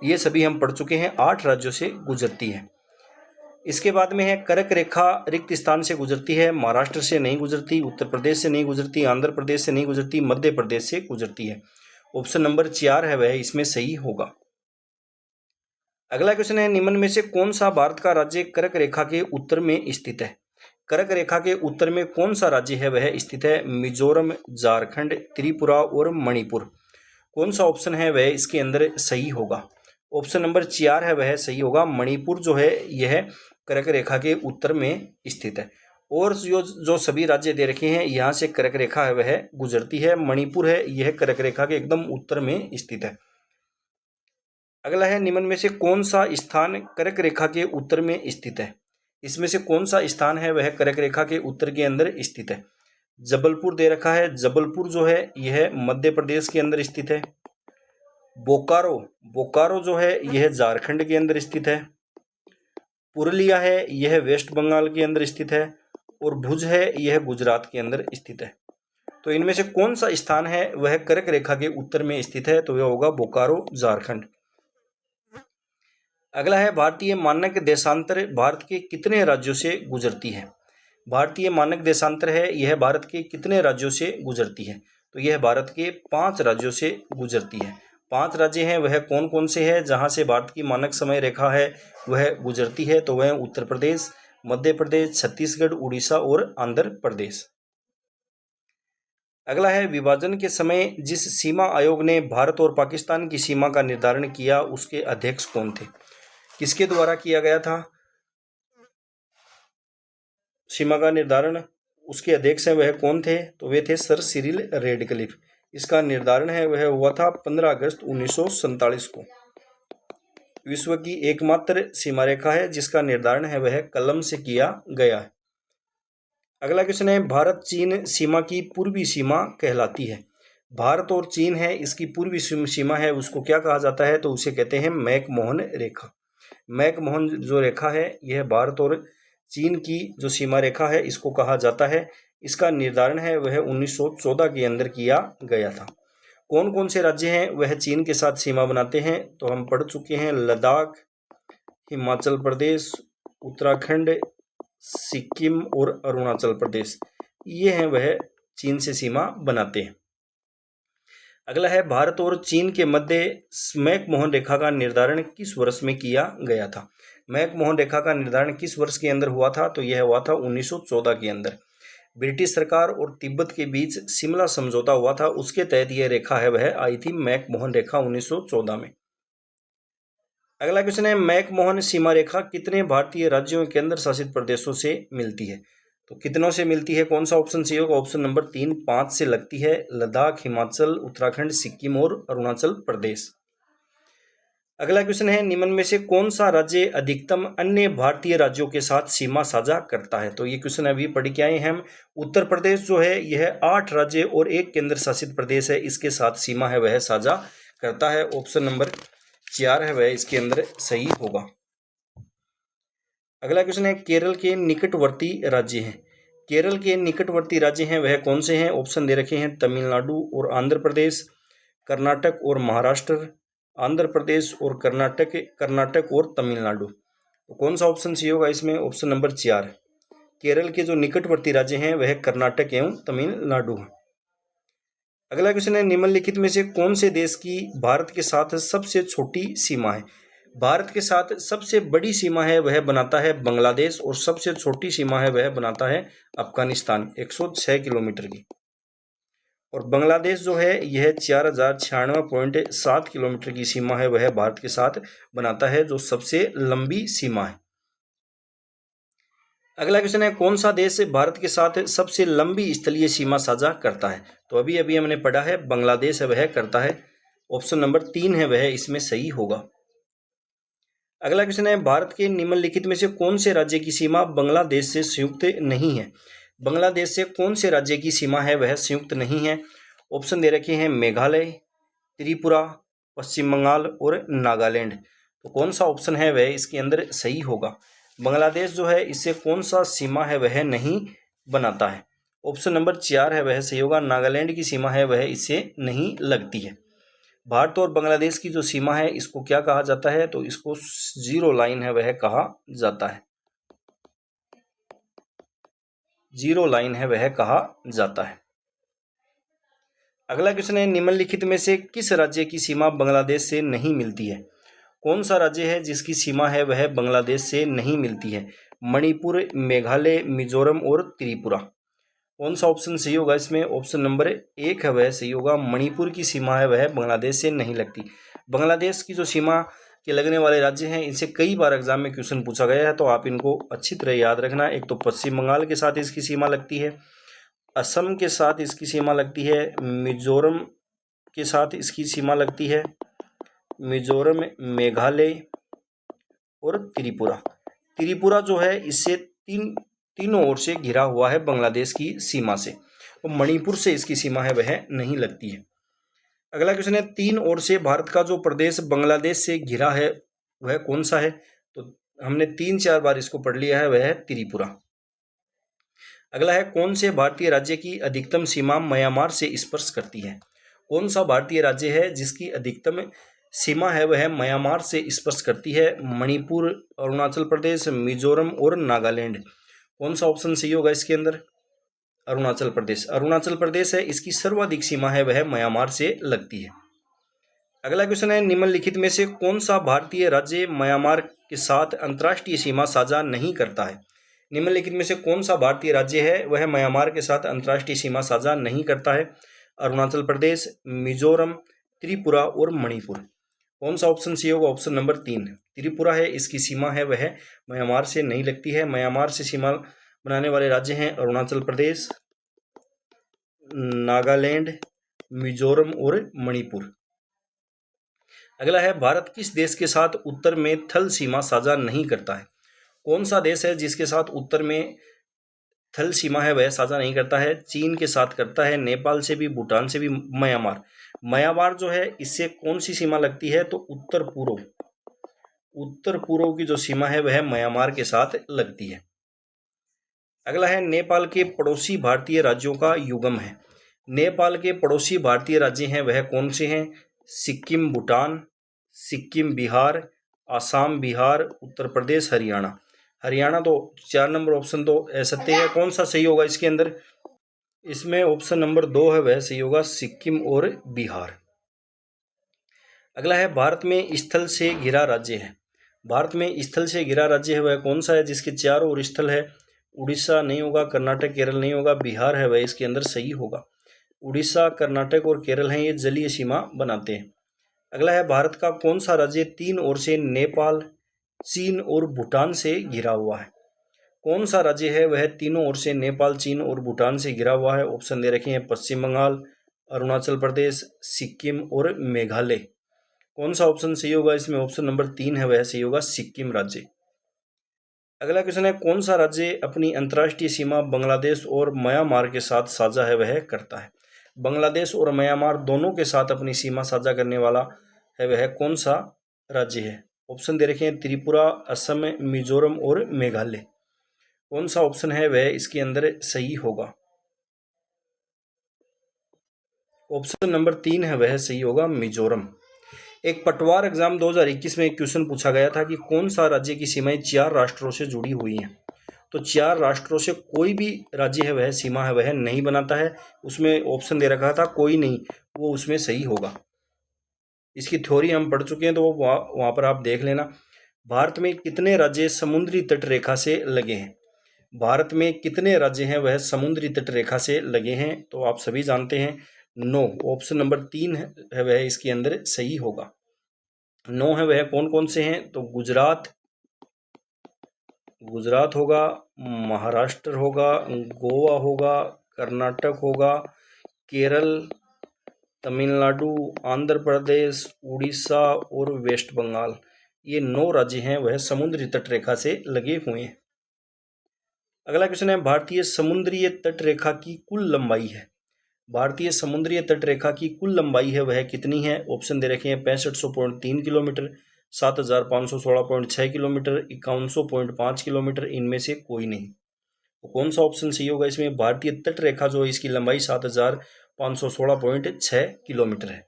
ये सभी हम पढ़ चुके हैं, 8 राज्यों से गुजरती है। इसके बाद में है, कर्क रेखा रिक्त स्थान से गुजरती है। महाराष्ट्र से नहीं गुजरती, उत्तर प्रदेश से नहीं गुजरती, आंध्र प्रदेश से नहीं गुजरती, मध्य प्रदेश से गुजरती है। ऑप्शन नंबर 4 है वह इसमें सही होगा। अगला क्वेश्चन है, निम्न में से कौन सा भारत का राज्य कर्क रेखा के उत्तर में स्थित है? कर्क रेखा के उत्तर में कौन सा राज्य है वह स्थित है? मिजोरम, झारखंड, त्रिपुरा और मणिपुर। कौन सा ऑप्शन है वह इसके अंदर सही होगा? ऑप्शन नंबर 4 है वह सही होगा। मणिपुर जो है यह कर्क रेखा के उत्तर में स्थित है, और जो सभी राज्य दे रखे हैं यहाँ से कर्क रेखा है वह गुजरती है। मणिपुर है यह कर्क रेखा के एकदम उत्तर में स्थित है। अगला है, निम्न में से कौन सा स्थान कर्क रेखा के उत्तर में स्थित है? इसमें से कौन सा स्थान है वह कर्क रेखा के उत्तर के अंदर स्थित है? जबलपुर दे रखा है। जबलपुर जो है यह मध्य प्रदेश के अंदर स्थित है। बोकारो जो है यह झारखंड के अंदर स्थित है। पुरुलिया है यह वेस्ट बंगाल के अंदर स्थित है, और भुज है यह गुजरात के अंदर स्थित है। तो इनमें से कौन सा स्थान है वह कर्क रेखा के उत्तर में स्थित है? तो यह होगा बोकारो, झारखंड। अगला है, भारतीय मानक देशांतर भारत के कितने राज्यों से गुजरती है? भारतीय मानक देशांतर है यह भारत के कितने राज्यों से गुजरती है? तो यह भारत के 5 राज्यों से गुजरती है। 5 राज्य हैं वह कौन कौन से हैं जहां से भारत की मानक समय रेखा है वह गुजरती है? तो वह उत्तर प्रदेश, मध्य प्रदेश, छत्तीसगढ़, उड़ीसा और आंध्र प्रदेश। अगला है, विभाजन के समय जिस सीमा आयोग ने भारत और पाकिस्तान की सीमा का निर्धारण किया उसके अध्यक्ष कौन थे? किसके द्वारा किया गया था सीमा का निर्धारण? उसके अध्यक्ष हैं वह कौन थे? तो वे थे सर सिरिल रेडक्लिफ। इसका निर्धारण है वह हुआ था 15 अगस्त 1947 को। विश्व की एकमात्र सीमा रेखा है जिसका निर्धारण है वह कलम से किया गया है। अगला क्वेश्चन है, भारत चीन सीमा की पूर्वी सीमा कहलाती है। भारत और चीन है इसकी पूर्वी सीमा है, उसको क्या कहा जाता है? तो उसे कहते हैं मैकमोहन रेखा। मैकमोहन जो रेखा है यह भारत और चीन की जो सीमा रेखा है इसको कहा जाता है। इसका निर्धारण है वह 1914 के अंदर किया गया था। कौन कौन से राज्य हैं वह चीन के साथ सीमा बनाते हैं? तो हम पढ़ चुके हैं लद्दाख, हिमाचल प्रदेश, उत्तराखंड, सिक्किम और अरुणाचल प्रदेश, ये हैं वह चीन से सीमा बनाते हैं। अगला है भारत और चीन के मध्य मैकमोहन रेखा का निर्धारण किस वर्ष में किया गया था। मैकमोहन रेखा का निर्धारण किस वर्ष के अंदर हुआ था, तो यह हुआ था 1914 के अंदर। ब्रिटिश सरकार और तिब्बत के बीच शिमला समझौता हुआ था, उसके तहत यह रेखा है वह आई थी मैकमोहन रेखा 1914 में। अगला क्वेश्चन है मैकमोहन सीमा रेखा कितने भारतीय राज्यों और केंद्र शासित प्रदेशों से मिलती है, तो कितनों से मिलती है, कौन सा ऑप्शन सही होगा, ऑप्शन नंबर 3 5 से लगती है, लद्दाख, हिमाचल, उत्तराखंड, सिक्किम और अरुणाचल प्रदेश। अगला क्वेश्चन है निम्न में से कौन सा राज्य अधिकतम अन्य भारतीय राज्यों के साथ सीमा साझा करता है, तो ये क्वेश्चन अभी पढ़ के आए हैं हम। उत्तर प्रदेश जो है यह 8 राज्य और 1 केंद्र शासित प्रदेश है, इसके साथ सीमा है वह साझा करता है। ऑप्शन नंबर 4 है वह इसके अंदर सही होगा। अगला क्वेश्चन है केरल के निकटवर्ती राज्य हैं, केरल के निकटवर्ती राज्य हैं वह कौन से हैं, ऑप्शन दे रखे हैं तमिलनाडु और आंध्र प्रदेश, कर्नाटक और महाराष्ट्र, आंध्र प्रदेश और कर्नाटक, कर्नाटक और तमिलनाडु। तो कौन सा ऑप्शन सही होगा इसमें, ऑप्शन नंबर 4। केरल के जो निकटवर्ती राज्य हैं वह कर्नाटक एवं तमिलनाडु हैं। अगला क्वेश्चन है निम्नलिखित में से कौन से देश की भारत के साथ सबसे छोटी सीमा है। भारत के साथ सबसे बड़ी सीमा है वह बनाता है बांग्लादेश और सबसे छोटी सीमा है वह बनाता है अफगानिस्तान 106 किलोमीटर की। और बांग्लादेश जो है यह 4096.7 किलोमीटर की सीमा है वह भारत के साथ बनाता है, जो सबसे लंबी सीमा है। अगला क्वेश्चन है कौन सा देश भारत के साथ सबसे लंबी स्थलीय सीमा साझा करता है, तो अभी अभी हमने पढ़ा है बांग्लादेश है वह करता है, ऑप्शन नंबर 3 है वह इसमें सही होगा। अगला क्वेश्चन है भारत के निम्नलिखित में से कौन से राज्य की सीमा बांग्लादेश से संयुक्त नहीं है। बांग्लादेश से कौन से राज्य की सीमा है वह संयुक्त नहीं है, ऑप्शन दे रखे हैं मेघालय, त्रिपुरा, पश्चिम बंगाल और नागालैंड। तो कौन सा ऑप्शन है वह इसके अंदर सही होगा। बांग्लादेश जो है इससे कौन सा सीमा है वह नहीं बनाता है, ऑप्शन नंबर 4 है वह सही होगा। नागालैंड की सीमा है वह इससे नहीं लगती है। भारत और बांग्लादेश की जो सीमा है इसको क्या कहा जाता है, तो इसको जीरो लाइन है वह कहा जाता है, जीरो लाइन है वह कहा जाता है। अगला क्वेश्चन है निम्नलिखित में से किस राज्य की सीमा बांग्लादेश से नहीं मिलती है। कौन सा राज्य है जिसकी सीमा है वह बांग्लादेश से नहीं मिलती है, मणिपुर, मेघालय, मिजोरम और त्रिपुरा। कौन सा ऑप्शन सही होगा इसमें, ऑप्शन नंबर 1 है वह सही होगा। मणिपुर की सीमा है वह बांग्लादेश से नहीं लगती। बांग्लादेश की जो सीमा के लगने वाले राज्य हैं इनसे कई बार एग्जाम में क्वेश्चन पूछा गया है, तो आप इनको अच्छी तरह याद रखना। एक तो पश्चिम बंगाल के साथ इसकी सीमा लगती है, असम के साथ इसकी सीमा लगती है, मिजोरम के साथ इसकी सीमा लगती है, मिजोरम, मेघालय और त्रिपुरा। त्रिपुरा जो है इससे तीनों ओर से घिरा हुआ है बांग्लादेश की सीमा से, और मणिपुर से इसकी सीमा है वह नहीं लगती है। अगला क्वेश्चन है 3 ओर से भारत का जो प्रदेश बांग्लादेश से घिरा है वह कौन सा है, तो हमने 3-4 बार इसको पढ़ लिया है, वह है त्रिपुरा। अगला है कौन से भारतीय राज्य की अधिकतम सीमा म्यांमार से स्पर्श करती है। कौन सा भारतीय राज्य है जिसकी अधिकतम सीमा है वह म्यांमार से स्पर्श करती है, मणिपुर, अरुणाचल प्रदेश, मिजोरम और नागालैंड। कौन सा ऑप्शन सही होगा इसके अंदर, अरुणाचल प्रदेश। अरुणाचल प्रदेश है इसकी सर्वाधिक सीमा है वह म्यांमार से लगती है। अगला क्वेश्चन है निम्नलिखित में से कौन सा भारतीय राज्य म्यांमार के साथ अंतर्राष्ट्रीय सीमा साझा नहीं करता है। निम्नलिखित में से कौन सा भारतीय राज्य है वह म्यांमार के साथ अंतर्राष्ट्रीय सीमा साझा नहीं करता है, अरुणाचल प्रदेश, मिजोरम, त्रिपुरा और मणिपुर। कौन सा ऑप्शन सही होगा, ऑप्शन नंबर 3 त्रिपुरा है इसकी सीमा है वह म्यांमार से नहीं लगती है। म्यांमार से सीमा बनाने वाले राज्य हैं अरुणाचल प्रदेश, नागालैंड, मिजोरम और मणिपुर। अगला है भारत किस देश के साथ उत्तर में थल सीमा साझा नहीं करता है। कौन सा देश है जिसके साथ उत्तर में थल सीमा है वह साझा नहीं करता है, चीन के साथ करता है, नेपाल से भी, भूटान से भी, म्यांमार। म्यांमार जो है इससे कौन सी सीमा लगती है, तो उत्तर पूर्व की जो सीमा है वह म्यांमार के साथ लगती है। अगला है नेपाल के पड़ोसी भारतीय राज्यों का युग्म है। नेपाल के पड़ोसी भारतीय राज्य हैं वह कौन से हैं, सिक्किम, भूटान, सिक्किम, बिहार, आसाम, बिहार, उत्तर प्रदेश, हरियाणा। हरियाणा तो 4 नंबर ऑप्शन तो असत्य है। कौन सा सही होगा इसके अंदर? इसमें ऑप्शन नंबर 2 है वह सही होगा, सिक्किम और बिहार। अगला है भारत में स्थल से घिरा राज्य है। भारत में स्थल से घिरा राज्य है वह कौन सा है जिसके चारों ओर स्थल है? उड़ीसा नहीं होगा, कर्नाटक, केरल नहीं होगा, बिहार है वह इसके अंदर सही होगा। उड़ीसा, कर्नाटक और केरल हैं, ये जलीय सीमा बनाते हैं। अगला है भारत का कौन सा राज्य 3 ओर से नेपाल, चीन और भूटान से घिरा हुआ है? कौन सा राज्य है वह तीनों ओर से नेपाल, चीन और भूटान से घिरा हुआ है? ऑप्शन दे रखे हैं, पश्चिम बंगाल, अरुणाचल प्रदेश, सिक्किम और मेघालय। कौन सा ऑप्शन सही होगा इसमें? ऑप्शन नंबर 3 है वह सही होगा, सिक्किम राज्य। अगला क्वेश्चन है, कौन सा राज्य अपनी अंतर्राष्ट्रीय सीमा बांग्लादेश और म्यांमार के साथ साझा है वह करता है? बांग्लादेश और म्यांमार दोनों के साथ अपनी सीमा साझा करने वाला है वह कौन सा राज्य है? ऑप्शन दे रखे हैं, त्रिपुरा, असम, मिजोरम और मेघालय। कौन सा ऑप्शन है वह इसके अंदर सही होगा? ऑप्शन नंबर 3 है वह सही होगा, मिजोरम। एक पटवार एग्जाम 2021 में एक क्वेश्चन पूछा गया था कि कौन सा राज्य की सीमाएं 4 राष्ट्रों से जुड़ी हुई हैं? तो 4 राष्ट्रों से कोई भी राज्य है वह सीमा है वह नहीं बनाता है। उसमें ऑप्शन दे रखा था कोई नहीं, वो उसमें सही होगा। इसकी थ्योरी हम पढ़ चुके हैं, तो वो वहाँ पर आप देख लेना। भारत में कितने राज्य समुद्री तट रेखा से लगे हैं? भारत में कितने राज्य हैं वह समुद्री तट रेखा से लगे हैं? तो आप सभी जानते हैं 9। ऑप्शन नंबर 3 है वह इसके अंदर सही होगा। 9 है वह कौन कौन से हैं? तो गुजरात होगा, महाराष्ट्र होगा, गोवा होगा, कर्नाटक होगा, केरल, तमिलनाडु, आंध्र प्रदेश, उड़ीसा और वेस्ट बंगाल। ये 9 राज्य हैं वह समुद्री तट रेखा से लगे हुए हैं। अगला क्वेश्चन है, भारतीय समुद्रीय तट रेखा की कुल लंबाई है। भारतीय समुद्रीय तट रेखा की कुल लंबाई है वह कितनी है? ऑप्शन दे रखे हैं, 6503 किलोमीटर, 7516.6 किलोमीटर, 5105 किलोमीटर, इनमें से कोई नहीं। तो कौन सा ऑप्शन सही होगा इसमें? भारतीय तट रेखा जो है इसकी लंबाई 7516.6 किलोमीटर है।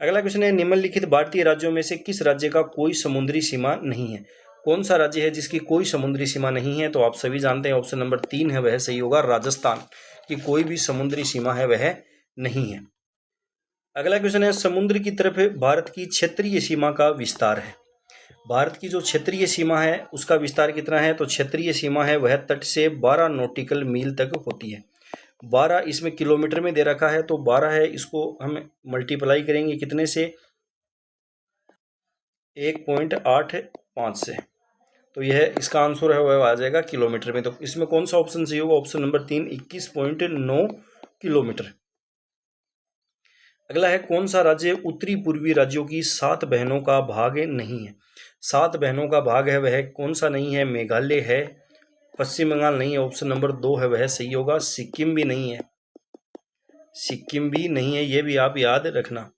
अगला क्वेश्चन है, निम्नलिखित भारतीय राज्यों में से किस राज्य का कोई समुद्री सीमा नहीं है? कौन सा राज्य है जिसकी कोई समुद्री सीमा नहीं है? तो आप सभी जानते हैं ऑप्शन नंबर 3 है वह सही होगा, राजस्थान की कोई भी समुद्री सीमा है वह नहीं है। अगला क्वेश्चन है, समुद्र की तरफ भारत की क्षेत्रीय सीमा का विस्तार है। भारत की जो क्षेत्रीय सीमा है उसका विस्तार कितना है? तो क्षेत्रीय सीमा है वह तट से 12 नॉटिकल मील तक होती है। 12 इसमें किलोमीटर में दे रखा है, तो 12 है, इसको हम मल्टीप्लाई करेंगे कितने से? 1.85 से। तो यह इसका आंसर है वह आ जाएगा किलोमीटर में। तो इसमें कौन सा ऑप्शन सही होगा? Option number 3, 21.9 kilometre. अगला है, कौन सा राज्य उत्तरी पूर्वी राज्यों की 7 बहनों का भाग नहीं है? 7 बहनों का भाग है वह कौन सा नहीं है? मेघालय है, पश्चिम बंगाल नहीं है, ऑप्शन नंबर 2 है वह सही होगा, सिक्किम भी नहीं है। सिक्किम भी नहीं है, ये भी आप याद रखना।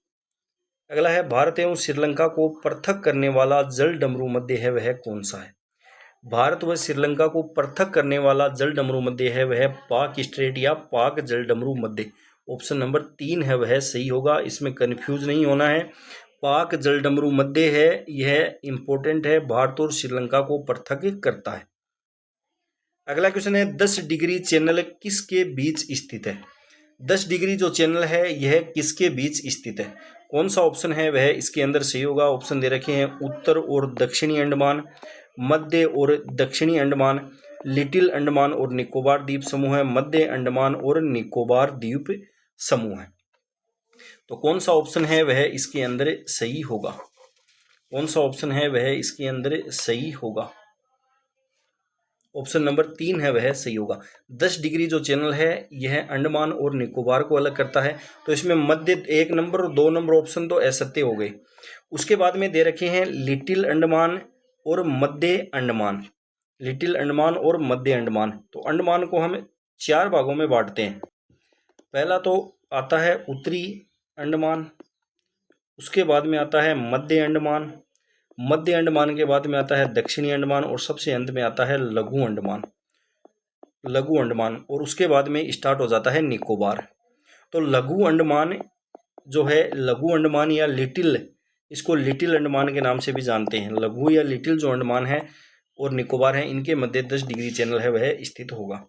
अगला है, भारत एवं श्रीलंका को पृथक करने वाला जल डमरू मध्य है वह कौन सा है? भारत व श्रीलंका को पृथक करने वाला जल डमरू मध्य है वह पाक स्ट्रेट या पाक जल डमरू मध्य। ऑप्शन नंबर 3 है वह सही होगा, इसमें कंफ्यूज नहीं होना है। पाक जल डमरू मध्य है, यह इंपॉर्टेंट है, भारत और श्रीलंका को पृथक करता है। अगला क्वेश्चन है, 10 डिग्री चैनल किसके बीच स्थित है? 10 डिग्री जो चैनल है यह किसके बीच स्थित है? कौन सा ऑप्शन है वह इसके अंदर सही होगा? ऑप्शन दे रखे हैं, उत्तर और दक्षिणी अंडमान, मध्य और दक्षिणी अंडमान, लिटिल अंडमान और निकोबार द्वीप समूह है, मध्य अंडमान और निकोबार द्वीप समूह है। तो कौन सा ऑप्शन है वह इसके अंदर सही होगा? कौन सा ऑप्शन है वह इसके अंदर सही होगा? ऑप्शन नंबर 3 है वह सही होगा। 10 डिग्री जो चैनल है यह अंडमान और निकोबार को अलग करता है। तो इसमें मध्य 1 नंबर और 2 नंबर ऑप्शन तो असत्य हो गए। उसके बाद में दे रखे हैं लिटिल अंडमान और मध्य अंडमान, लिटिल अंडमान और मध्य अंडमान। तो अंडमान को हम 4 भागों में बांटते हैं। पहला तो आता है उत्तरी अंडमान, उसके बाद में आता है मध्य अंडमान, मध्य अंडमान के बाद में आता है दक्षिणी अंडमान और सबसे अंत में आता है लघु अंडमान, लघु अंडमान, और उसके बाद में स्टार्ट हो जाता है निकोबार। तो लघु अंडमान जो है, लघु अंडमान या लिटिल इसको लिटिल अंडमान के नाम से भी जानते हैं। लघु या लिटिल जो अंडमान है और निकोबार है, इनके मध्य 10 डिग्री चैनल है वह स्थित होगा।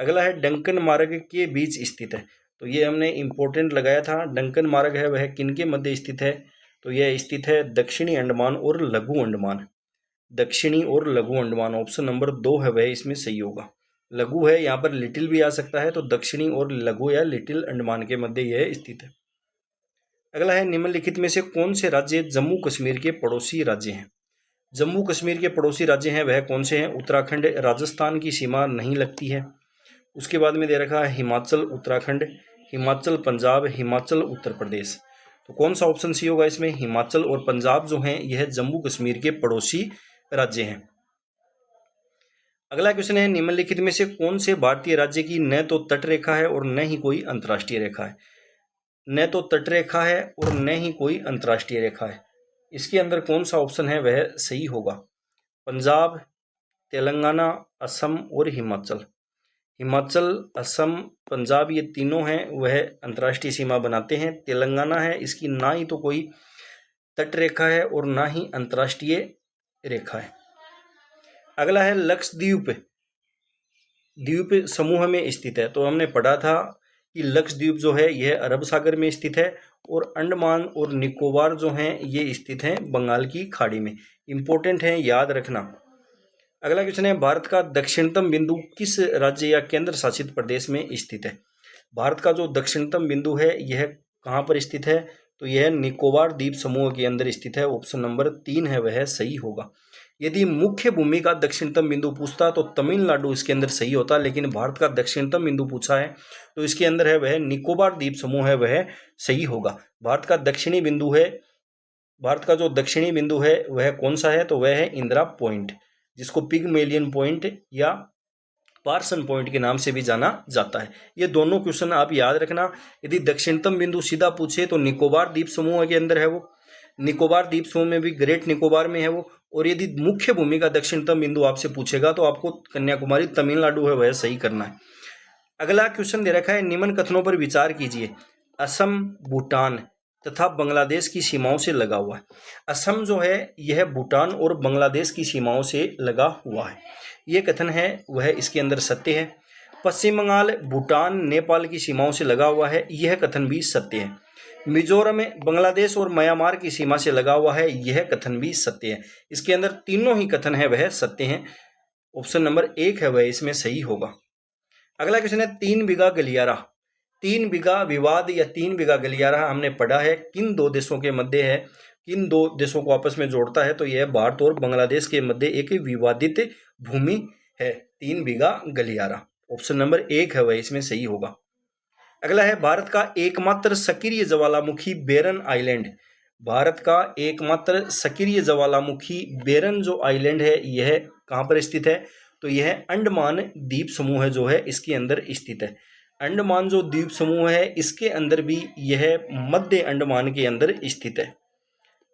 अगला है डंकन मार्ग के बीच स्थित है। तो ये हमने इंपॉर्टेंट लगाया था। डंकन मार्ग है वह किन के मध्य स्थित है? तो यह स्थित है दक्षिणी अंडमान और लघु अंडमान। दक्षिणी और लघु अंडमान, ऑप्शन नंबर 2 है वह इसमें सही होगा। लघु है, यहाँ पर लिटिल भी आ सकता है, तो दक्षिणी और लघु या लिटिल अंडमान के मध्य यह स्थित है। अगला है निम्नलिखित में से कौन से राज्य जम्मू कश्मीर के पड़ोसी राज्य हैं? जम्मू कश्मीर के पड़ोसी राज्य हैं वह कौन से हैं? उत्तराखंड राजस्थान की सीमा नहीं लगती है। उसके बाद में दे रखा है हिमाचल उत्तराखंड, हिमाचल पंजाब, हिमाचल उत्तर प्रदेश। तो कौन सा ऑप्शन सी होगा इसमें? हिमाचल और पंजाब जो हैं यह जम्मू कश्मीर के पड़ोसी राज्य हैं। अगला क्वेश्चन है निम्नलिखित में से कौन से भारतीय राज्य की न तो तट रेखा है और न ही कोई अंतर्राष्ट्रीय रेखा है? न तो तट रेखा है और न ही कोई अंतर्राष्ट्रीय रेखा है। इसके अंदर कौन सा ऑप्शन है वह सही होगा? पंजाब, तेलंगाना, असम और हिमाचल। हिमाचल, असम, पंजाब ये तीनों हैं वह अंतर्राष्ट्रीय सीमा बनाते हैं। तेलंगाना है, इसकी ना ही तो कोई तट रेखा है और ना ही अंतर्राष्ट्रीय रेखा है। अगला है लक्षद्वीप द्वीप समूह में स्थित है। तो हमने पढ़ा था कि लक्षद्वीप जो है यह अरब सागर में स्थित है और अंडमान और निकोबार जो हैं ये स्थित हैं बंगाल की खाड़ी में। इंपॉर्टेंट है, याद रखना। अगला क्वेश्चन है भारत का दक्षिणतम बिंदु किस राज्य या केंद्र शासित प्रदेश में स्थित है? भारत का जो दक्षिणतम बिंदु है यह कहाँ पर स्थित है? तो यह निकोबार द्वीप समूह के अंदर स्थित है। ऑप्शन नंबर 3 है वह सही होगा। यदि मुख्य भूमि का दक्षिणतम बिंदु पूछता तो तमिलनाडु इसके अंदर सही होता, लेकिन भारत का दक्षिणतम बिंदु पूछा है तो इसके अंदर है वह निकोबार द्वीप समूह है वह सही होगा। भारत का जो दक्षिणी बिंदु है वह कौन सा है? तो वह है इंदिरा पॉइंट, जिसको पिगमेलियन पॉइंट या पार्सन पॉइंट के नाम से भी जाना जाता है। ये दोनों क्वेश्चन आप याद रखना। यदि दक्षिणतम बिंदु सीधा पूछे तो निकोबार द्वीप समूह के अंदर है वो, निकोबार द्वीप समूह में भी ग्रेट निकोबार में है वो। और यदि मुख्य भूमि का दक्षिणतम बिंदु आपसे पूछेगा तो आपको कन्याकुमारी तमिलनाडु है वह सही करना है। अगला क्वेश्चन दे रखा है निम्न कथनों पर विचार कीजिए। असम, भूटान तथा बांग्लादेश की सीमाओं से लगा हुआ है। असम जो है यह भूटान और बांग्लादेश की सीमाओं से लगा हुआ है, यह कथन है वह इसके अंदर सत्य है। पश्चिम बंगाल भूटान नेपाल की सीमाओं से लगा हुआ है, यह कथन भी सत्य है। मिजोरम में बांग्लादेश और म्यांमार की सीमा से लगा हुआ है, यह कथन भी सत्य है। इसके अंदर तीनों ही कथन है वह सत्य हैं। ऑप्शन नंबर 1 है वह इसमें सही होगा। अगला क्वेश्चन है 3 बीघा गलियारा। 3 बीघा विवाद या 3 बीघा गलियारा हमने पढ़ा है किन दो देशों के मध्य है, किन दो देशों को आपस में जोड़ता है? तो यह भारत और बांग्लादेश के मध्य एक विवादित भूमि है 3 बीघा गलियारा। ऑप्शन नंबर 1 है वह इसमें सही होगा। अगला है भारत का एकमात्र सक्रिय ज्वालामुखी बेरन आइलैंड। भारत का एकमात्र सक्रिय ज्वालामुखी बेरन जो आइलैंड है यह कहाँ पर स्थित है? तो यह अंडमान द्वीप समूह जो है इसके अंदर स्थित है। अंडमान जो द्वीप समूह है इसके अंदर भी यह मध्य अंडमान के अंदर स्थित है।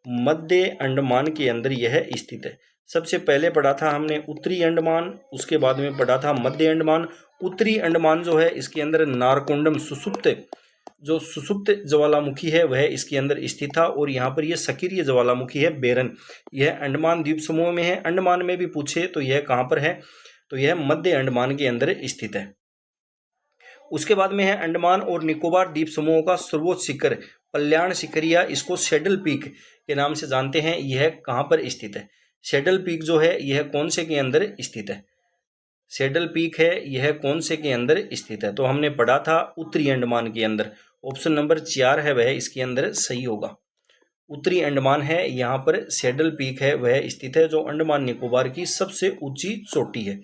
मध्य अंडमान के अंदर यह स्थित है। सबसे पहले पढ़ा था हमने उत्तरी अंडमान, उसके बाद में पढ़ा था मध्य अंडमान। उत्तरी अंडमान जो है इसके अंदर नारकोंडम सुसुप्त ज्वालामुखी है वह इसके अंदर स्थित था और यहाँ पर यह सक्रिय ज्वालामुखी है बेरन, यह अंडमान द्वीप समूह में है। अंडमान में भी पूछे तो यह कहाँ पर है? तो यह मध्य अंडमान के अंदर स्थित है। उसके बाद में है अंडमान और निकोबार द्वीप समूह का सर्वोच्च शिखर कल्याण शिखर या इसको सैडल पीक के नाम से जानते हैं, यह कहाँ पर स्थित है? सैडल पीक जो है यह कौन से के अंदर स्थित है? सैडल पीक है यह कौन से के अंदर स्थित है? तो हमने पढ़ा था उत्तरी अंडमान के अंदर। ऑप्शन नंबर 4 है वह इसके अंदर सही होगा। उत्तरी अंडमान है, यहाँ पर सैडल पीक है वह स्थित है जो अंडमान निकोबार की सबसे ऊंची चोटी है।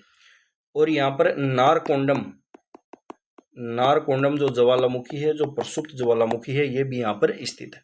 और यहाँ पर नारकोंडम जो ज्वालामुखी है, जो प्रसुप्त ज्वालामुखी है, ये भी यहाँ पर स्थित है।